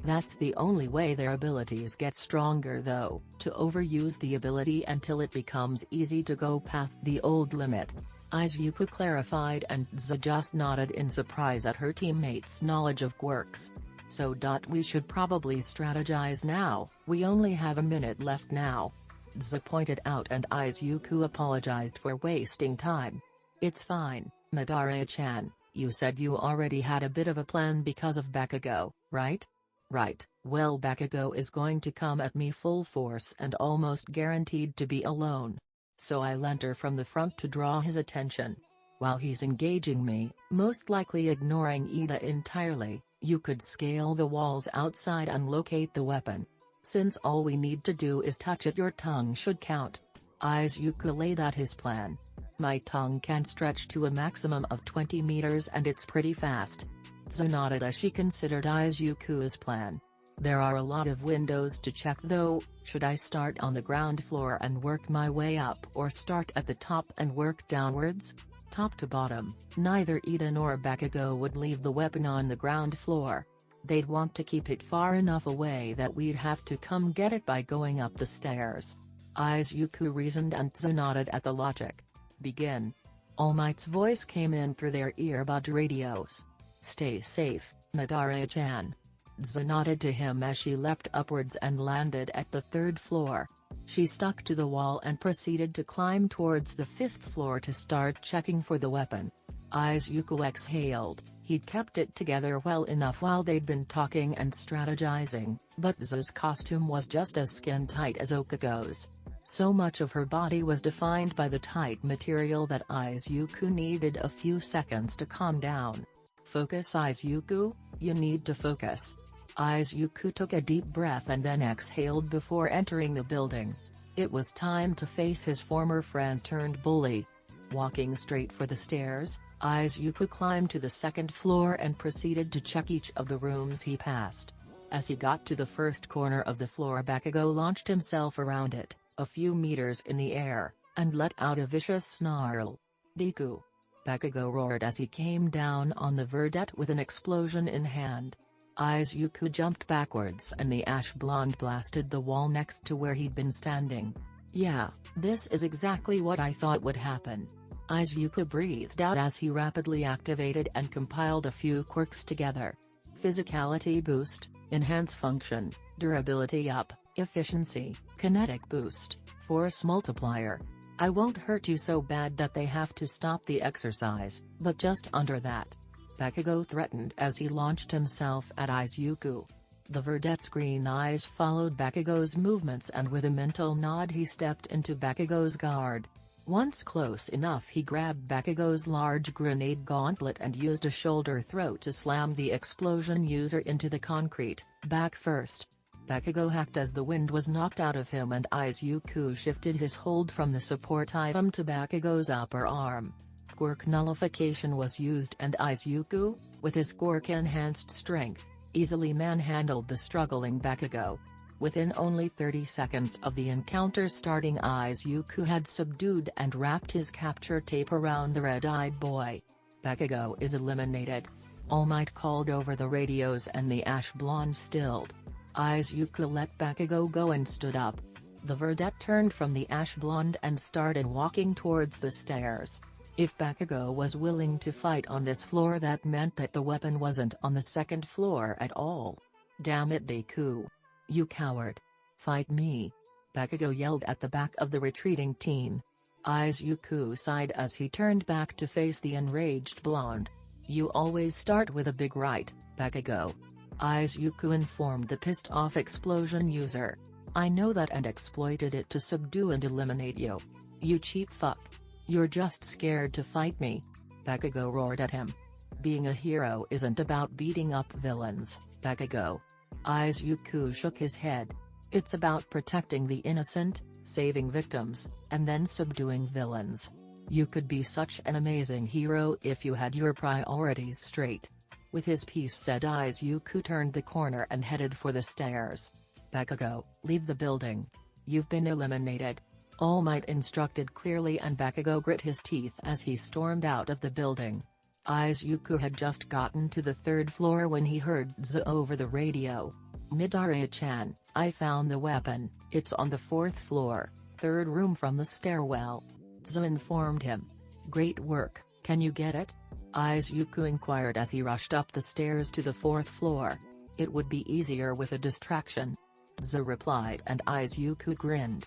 That's the only way their abilities get stronger though, to overuse the ability until it becomes easy to go past the old limit. Izuku clarified, and Tza just nodded in surprise at her teammates' knowledge of quirks. So we should probably strategize now, we only have a minute left now. Tza pointed out, and Izuku apologized for wasting time. It's fine, Midoriya-chan, you said you already had a bit of a plan because of Bakugo, right? Right, well, Bakugo is going to come at me full force and almost guaranteed to be alone. So I lent her from the front to draw his attention. While he's engaging me, most likely ignoring Ida entirely, you could scale the walls outside and locate the weapon. Since all we need to do is touch it, your tongue should count. Izuku laid out his plan. My tongue can stretch to a maximum of 20 meters and it's pretty fast. Tza nodded as she considered Izuku's plan. There are a lot of windows to check though. Should I start on the ground floor and work my way up, or start at the top and work downwards? Top to bottom, neither Ida nor Bakugo would leave the weapon on the ground floor. They'd want to keep it far enough away that we'd have to come get it by going up the stairs. Izuku reasoned, and Tza nodded at the logic. Begin. All Might's voice came in through their earbud radios. Stay safe, Midoriya-chan. Tza nodded to him as she leapt upwards and landed at the 3rd floor. She stuck to the wall and proceeded to climb towards the 5th floor to start checking for the weapon. Izuku exhaled. He'd kept it together well enough while they'd been talking and strategizing, but Tza's costume was just as skin-tight as Okugo's. So much of her body was defined by the tight material that Izuku needed a few seconds to calm down. Focus, Izuku, you need to focus. Izuku took a deep breath and then exhaled before entering the building. It was time to face his former friend turned bully. Walking straight for the stairs, Izuku climbed to the 2nd floor and proceeded to check each of the rooms he passed. As he got to the first corner of the floor, Bakugo launched himself around it, a few meters in the air, and let out a vicious snarl. Deku! Bakugo roared as he came down on the verdette with an explosion in hand. Izuku jumped backwards and the ash blonde blasted the wall next to where he'd been standing. Yeah, this is exactly what I thought would happen. Izuku breathed out as he rapidly activated and compiled a few quirks together. Physicality boost, enhance function, durability up, efficiency, kinetic boost, force multiplier. I won't hurt you so bad that they have to stop the exercise, but just under that. Bakugo threatened as he launched himself at Izuku. The verdette's green eyes followed Bakugo's movements, and with a mental nod he stepped into Bakugo's guard. Once close enough, he grabbed Bakugo's large grenade gauntlet and used a shoulder throw to slam the explosion user into the concrete, back first. Bakugo hacked as the wind was knocked out of him, and Izuku shifted his hold from the support item to Bakugo's upper arm. Quirk nullification was used, and Izuku, with his Quirk-enhanced strength, easily manhandled the struggling Bakugo. Within only 30 seconds of the encounter starting, Izuku had subdued and wrapped his capture tape around the red-eyed boy. Bakugo is eliminated. All Might called over the radios and the ash blonde stilled. Izuku let Bakugo go and stood up. The verdette turned from the ash blonde and started walking towards the stairs. If Bakugo was willing to fight on this floor, that meant that the weapon wasn't on the second floor at all. Damn it, Deku. You coward. Fight me. Bakugo yelled at the back of the retreating teen. Izuku sighed as he turned back to face the enraged blonde. You always start with a big right, Bakugo. Izuku informed the pissed-off explosion user. I know that and exploited it to subdue and eliminate you. You cheap fuck. You're just scared to fight me. Bakugo roared at him. Being a hero isn't about beating up villains, Bakugo. Izuku shook his head. It's about protecting the innocent, saving victims, and then subduing villains. You could be such an amazing hero if you had your priorities straight. With his piece said, Izuku turned the corner and headed for the stairs. Bakugo, leave the building. You've been eliminated. All Might instructed clearly, and Bakugo grit his teeth as he stormed out of the building. Izuku had just gotten to the third floor when he heard Z over the radio. Midoriya-chan, I found the weapon, it's on the fourth floor, third room from the stairwell. Z informed him. Great work, can you get it? Izuku inquired as he rushed up the stairs to the fourth floor. It would be easier with a distraction. Z replied, and Izuku grinned.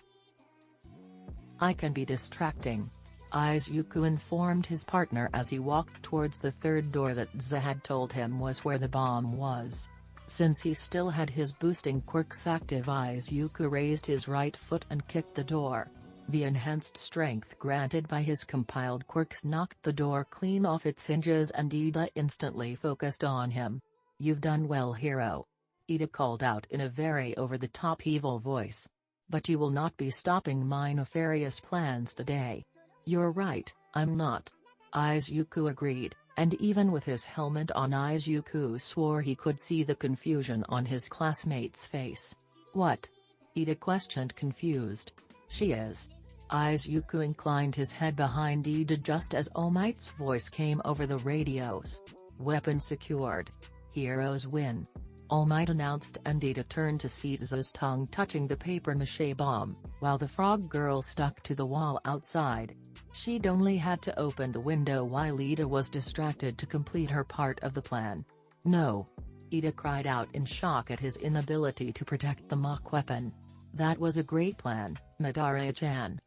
I can be distracting. Izuku informed his partner as he walked towards the third door that Z had told him was where the bomb was. Since he still had his boosting quirks active, Izuku raised his right foot and kicked the door. The enhanced strength granted by his compiled quirks knocked the door clean off its hinges, and Ida instantly focused on him. You've done well, hero. Ida called out in a very over-the-top evil voice. But you will not be stopping my nefarious plans today. You're right, I'm not. Izuku agreed, and even with his helmet on, Izuku swore he could see the confusion on his classmate's face. What? Ida questioned, confused. She is. Izuku inclined his head behind Ida just as All Might's voice came over the radios. Weapon secured. Heroes win. All Might announced, and Ida turned to see Z's tongue touching the papier-mâché bomb, while the frog girl stuck to the wall outside. She'd only had to open the window while Ida was distracted to complete her part of the plan. No! Ida cried out in shock at his inability to protect the mock weapon. That was a great plan, Midoriya-chan.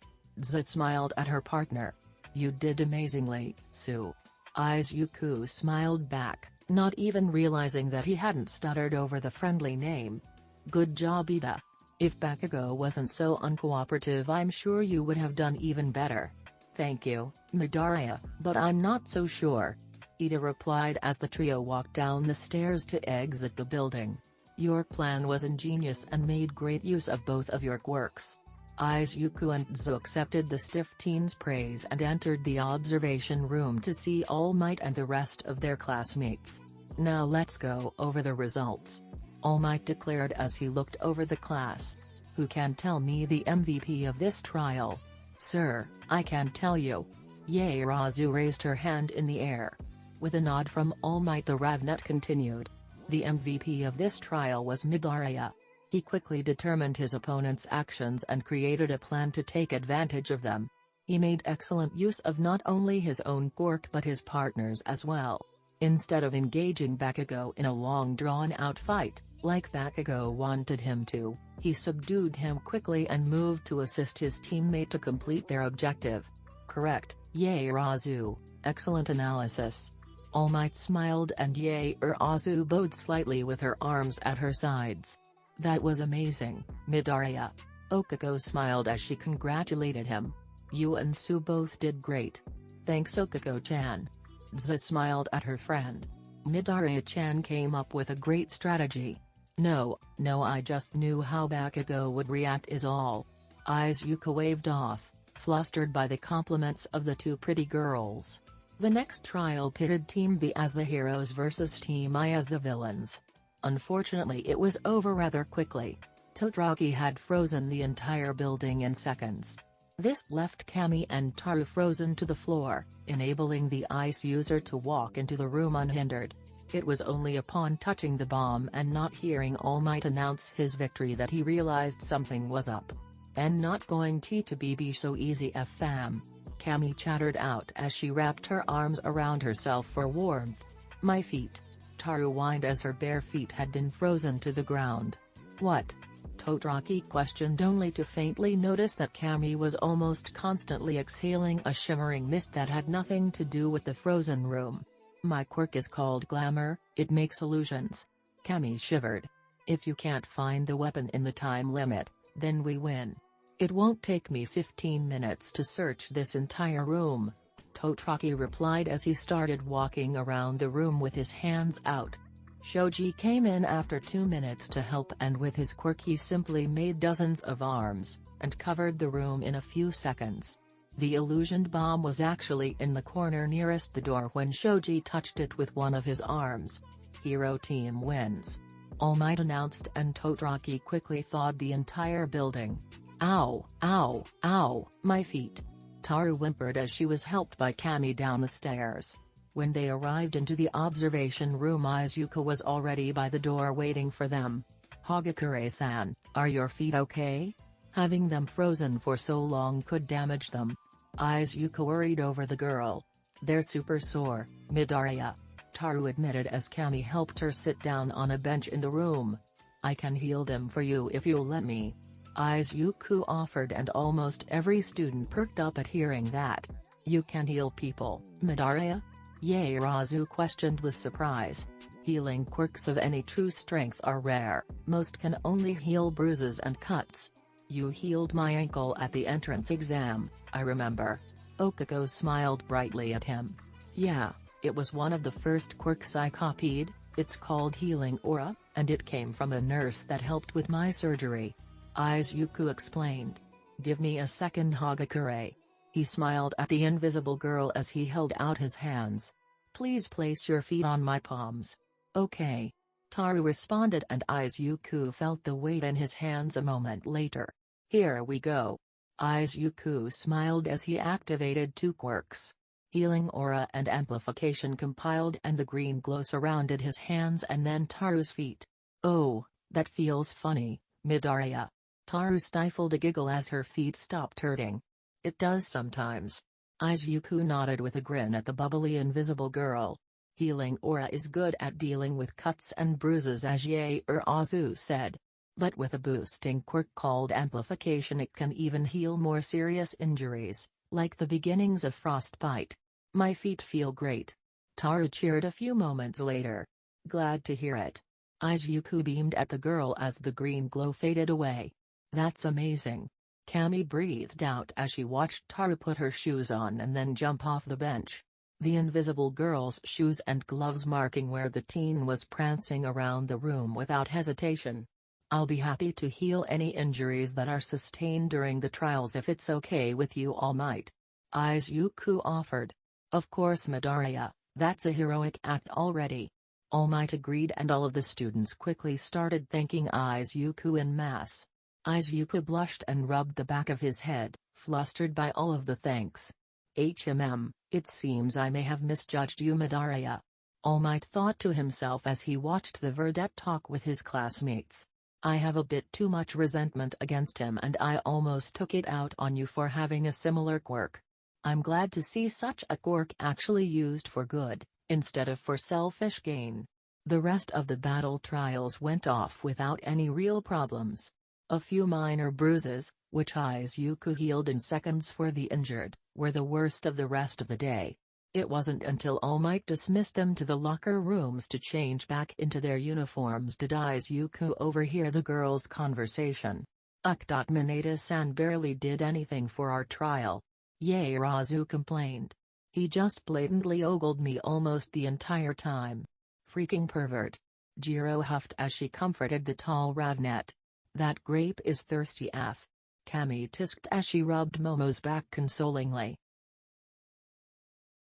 Z smiled at her partner. You did amazingly, Sue. Izuku smiled back, not even realizing that he hadn't stuttered over the friendly name. Good job, Ida. If Bakugo wasn't so uncooperative, I'm sure you would have done even better. Thank you, Midoriya, but I'm not so sure. Ida replied as the trio walked down the stairs to exit the building. Your plan was ingenious and made great use of both of your quirks. Izuku and Z accepted the stiff teen's praise and entered the observation room to see All Might and the rest of their classmates. Now let's go over the results. All Might declared as he looked over the class. Who can tell me the MVP of this trial? Sir, I can tell you. Yairazu raised her hand in the air. With a nod from All Might, the Ravnet continued. The MVP of this trial was Midoriya. He quickly determined his opponent's actions and created a plan to take advantage of them. He made excellent use of not only his own quirk but his partner's as well. Instead of engaging Bakugo in a long drawn-out fight, like Bakugo wanted him to, he subdued him quickly and moved to assist his teammate to complete their objective. Correct, Yairazu, excellent analysis. All Might smiled and Yairazu bowed slightly with her arms at her sides. That was amazing, Midoriya. Okako smiled as she congratulated him. You and Sue both did great. Thanks Okuko-chan. Zi smiled at her friend. Midoriya-chan came up with a great strategy. No, I just knew how Bakugo would react is all. Izuku waved off, flustered by the compliments of the two pretty girls. The next trial pitted Team B as the heroes versus Team I as the villains. Unfortunately it was over rather quickly. Todoroki had frozen the entire building in seconds. This left Kami and Taru frozen to the floor, enabling the ice user to walk into the room unhindered. It was only upon touching the bomb and not hearing All Might announce his victory that he realized something was up. And not going to be so easy fam. Kami chattered out as she wrapped her arms around herself for warmth. My feet. Taru whined as her bare feet had been frozen to the ground. What? Todoroki questioned only to faintly notice that Kami was almost constantly exhaling a shimmering mist that had nothing to do with the frozen room. My quirk is called glamour, it makes illusions. Kami shivered. If you can't find the weapon in the time limit, then we win. It won't take me 15 minutes to search this entire room. Todoroki replied as he started walking around the room with his hands out. Shoji came in after 2 minutes to help, and with his quirk he simply made dozens of arms, and covered the room in a few seconds. The illusioned bomb was actually in the corner nearest the door when Shoji touched it with one of his arms. Hero team wins. All Might announced, and Todoroki quickly thawed the entire building. Ow, ow, ow, my feet. Taru whimpered as she was helped by Kami down the stairs. When they arrived into the observation room, Izuku was already by the door waiting for them. Hagakure-san, are your feet okay? Having them frozen for so long could damage them. Izuku worried over the girl. They're super sore, Midoriya. Taru admitted as Kami helped her sit down on a bench in the room. I can heal them for you if you'll let me. Izuku offered, and almost every student perked up at hearing that. You can heal people, Midoriya? Yaorazu questioned with surprise. Healing quirks of any true strength are rare, most can only heal bruises and cuts. You healed my ankle at the entrance exam, I remember. Okuko smiled brightly at him. Yeah, it was one of the first quirks I copied, it's called Healing Aura, and it came from a nurse that helped with my surgery. Izuku explained. Give me a second, Hagakure. He smiled at the invisible girl as he held out his hands. Please place your feet on my palms. Okay. Taru responded, and Izuku felt the weight in his hands a moment later. Here we go. Izuku smiled as he activated two quirks. Healing Aura and Amplification compiled, and the green glow surrounded his hands and then Taru's feet. Oh, that feels funny, Midoriya. Taru stifled a giggle as her feet stopped hurting. It does sometimes. Izuku nodded with a grin at the bubbly invisible girl. Healing Aura is good at dealing with cuts and bruises, as Yaorazu said. But with a boosting quirk called Amplification, it can even heal more serious injuries, like the beginnings of frostbite. My feet feel great. Taru cheered a few moments later. Glad to hear it. Izuku beamed at the girl as the green glow faded away. That's amazing. Kami breathed out as she watched Taru put her shoes on and then jump off the bench. The invisible girl's shoes and gloves marking where the teen was prancing around the room without hesitation. I'll be happy to heal any injuries that are sustained during the trials if it's okay with you, All Might. Izuku offered. Of course, Midoriya, that's a heroic act already. All Might agreed, and all of the students quickly started thanking Izuku en masse. Izuku blushed and rubbed the back of his head, flustered by all of the thanks. It seems I may have misjudged you, Midoriya. All Might thought to himself as he watched the verdette talk with his classmates. I have a bit too much resentment against him, and I almost took it out on you for having a similar quirk. I'm glad to see such a quirk actually used for good, instead of for selfish gain. The rest of the battle trials went off without any real problems. A few minor bruises, which Izuku healed in seconds for the injured, were the worst of the rest of the day. It wasn't until All Might dismissed them to the locker rooms to change back into their uniforms did Izuku overhear the girls' conversation. Mineta-san barely did anything for our trial. Yaorazu complained. He just blatantly ogled me almost the entire time. Freaking pervert. Jiro huffed as she comforted the tall Ravnet. That grape is thirsty af. Kami tisked as she rubbed Momo's back consolingly.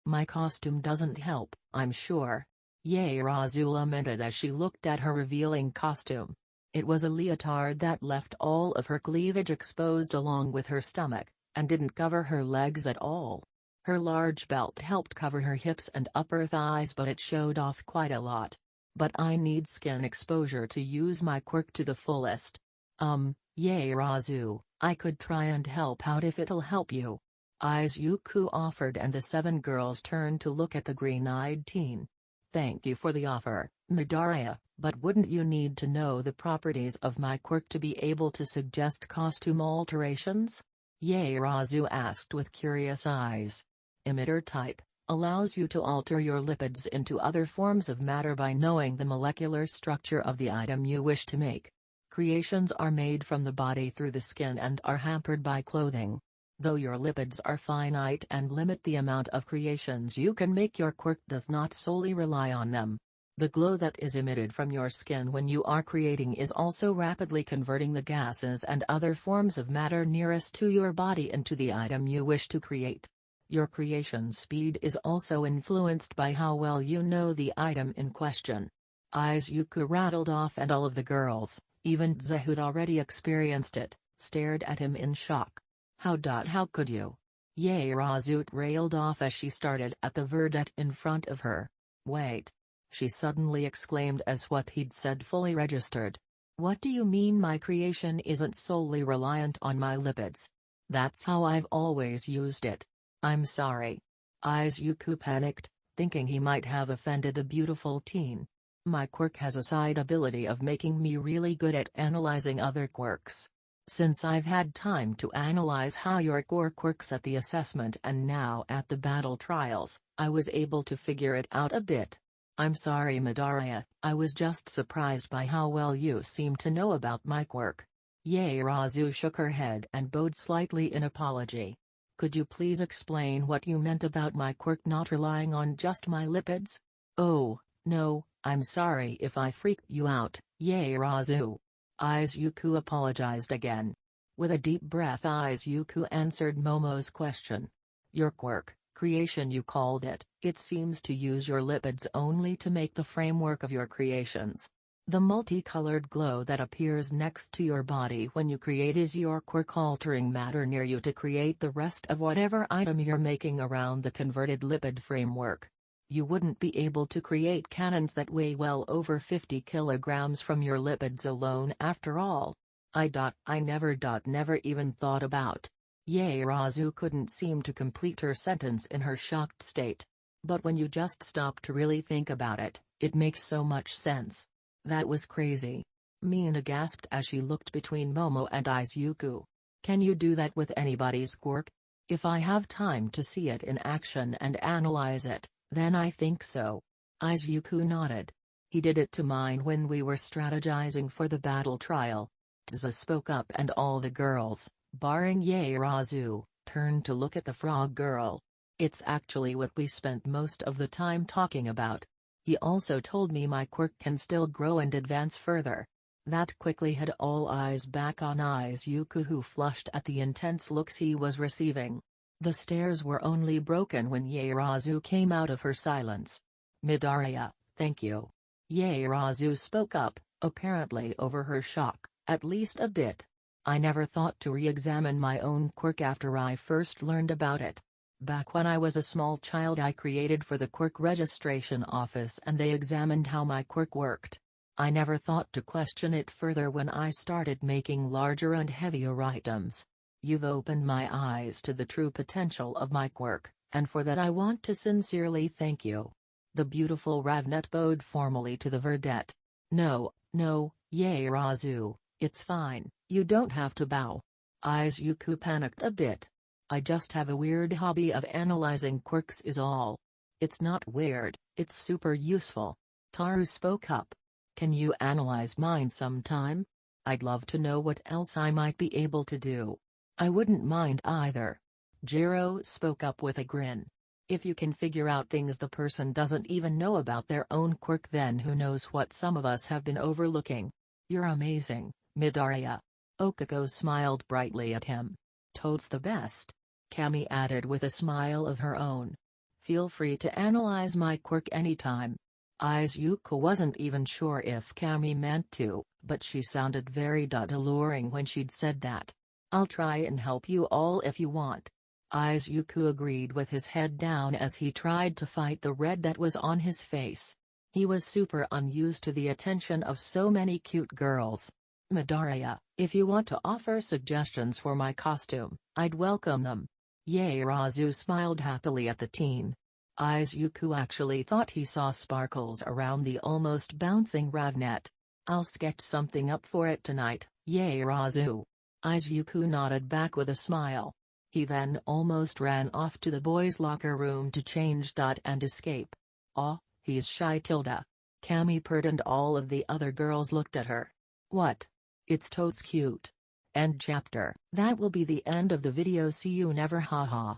My costume doesn't help, I'm sure. Yaorazu lamented as she looked at her revealing costume. It was a leotard that left all of her cleavage exposed along with her stomach, and didn't cover her legs at all. Her large belt helped cover her hips and upper thighs, but it showed off quite a lot. But I need skin exposure to use my quirk to the fullest. Yaorazu, I could try and help out if it'll help you. Izuku offered, and the 7 girls turned to look at the green-eyed teen. Thank you for the offer, Midoriya, but wouldn't you need to know the properties of my quirk to be able to suggest costume alterations? Yaorazu asked with curious eyes. Emitter type allows you to alter your lipids into other forms of matter by knowing the molecular structure of the item you wish to make. Creations are made from the body through the skin and are hampered by clothing. Though your lipids are finite and limit the amount of creations you can make, your quirk does not solely rely on them. The glow that is emitted from your skin when you are creating is also rapidly converting the gases and other forms of matter nearest to your body into the item you wish to create. Your creation speed is also influenced by how well you know the item in question. Izuku rattled off, and all of the girls, even Ze who'd already experienced it, stared at him in shock. How could you? Yaorazu railed off as she started at the verdette in front of her. Wait. She suddenly exclaimed as what he'd said fully registered. What do you mean my creation isn't solely reliant on my lipids? That's how I've always used it. I'm sorry. Izuku panicked, thinking he might have offended the beautiful teen. My quirk has a side ability of making me really good at analyzing other quirks. Since I've had time to analyze how your quirk works at the assessment and now at the battle trials, I was able to figure it out a bit. I'm sorry Midoriya, I was just surprised by how well you seem to know about my quirk. Yaorazu shook her head and bowed slightly in apology. Could you please explain what you meant about my quirk not relying on just my lipids? Oh, no, I'm sorry if I freaked you out, Yaorazu. Izuku apologized again. With a deep breath, Izuku answered Momo's question. Your quirk, creation you called it, it seems to use your lipids only to make the framework of your creations. The multicolored glow that appears next to your body when you create is your quirk altering matter near you to create the rest of whatever item you're making around the converted lipid framework. You wouldn't be able to create cannons that weigh well over 50 kilograms from your lipids alone after all. I never even thought about. Yaorazu couldn't seem to complete her sentence in her shocked state. But when you just stop to really think about it, it makes so much sense. That was crazy. Mina gasped as she looked between Momo and Izuku. Can you do that with anybody's quirk? If I have time to see it in action and analyze it, then I think so. Izuku nodded. He did it to mine when we were strategizing for the battle trial. Tza spoke up and all the girls, barring Yaorazu, turned to look at the frog girl. It's actually what we spent most of the time talking about. He also told me my quirk can still grow and advance further. That quickly had all eyes back on Izuku, who flushed at the intense looks he was receiving. The stares were only broken when Yaorazu came out of her silence. Midoriya, thank you. Yaorazu spoke up, apparently over her shock, at least a bit. I never thought to re-examine my own quirk after I first learned about it. Back when I was a small child, I created for the quirk registration office and they examined how my quirk worked. I never thought to question it further when I started making larger and heavier items. You've opened my eyes to the true potential of my quirk, and for that I want to sincerely thank you. The beautiful Ravnet bowed formally to the verdette. No, Yaorazu, it's fine, you don't have to bow. Izuku panicked a bit. I just have a weird hobby of analyzing quirks is all. It's not weird, it's super useful. Taru spoke up. Can you analyze mine sometime? I'd love to know what else I might be able to do. I wouldn't mind either. Jiro spoke up with a grin. If you can figure out things the person doesn't even know about their own quirk, then who knows what some of us have been overlooking. You're amazing, Midoriya. Okako smiled brightly at him. Toad's the best. Cammy added with a smile of her own. Feel free to analyze my quirk anytime. Izuku wasn't even sure if Cammy meant to, but she sounded very alluring when she'd said that. I'll try and help you all if you want. Izuku agreed with his head down as he tried to fight the red that was on his face. He was super unused to the attention of so many cute girls. Midoriya, if you want to offer suggestions for my costume, I'd welcome them. Yaorazu smiled happily at the teen. Izuku actually thought he saw sparkles around the almost bouncing Ravnet. I'll sketch something up for it tonight, Yaorazu. Izuku nodded back with a smile. He then almost ran off to the boys' locker room to change and escape. Aw, he's shy tilde. Cammy purred and all of the other girls looked at her. What? It's totes cute. End chapter. That will be the end of the video. See you never, haha.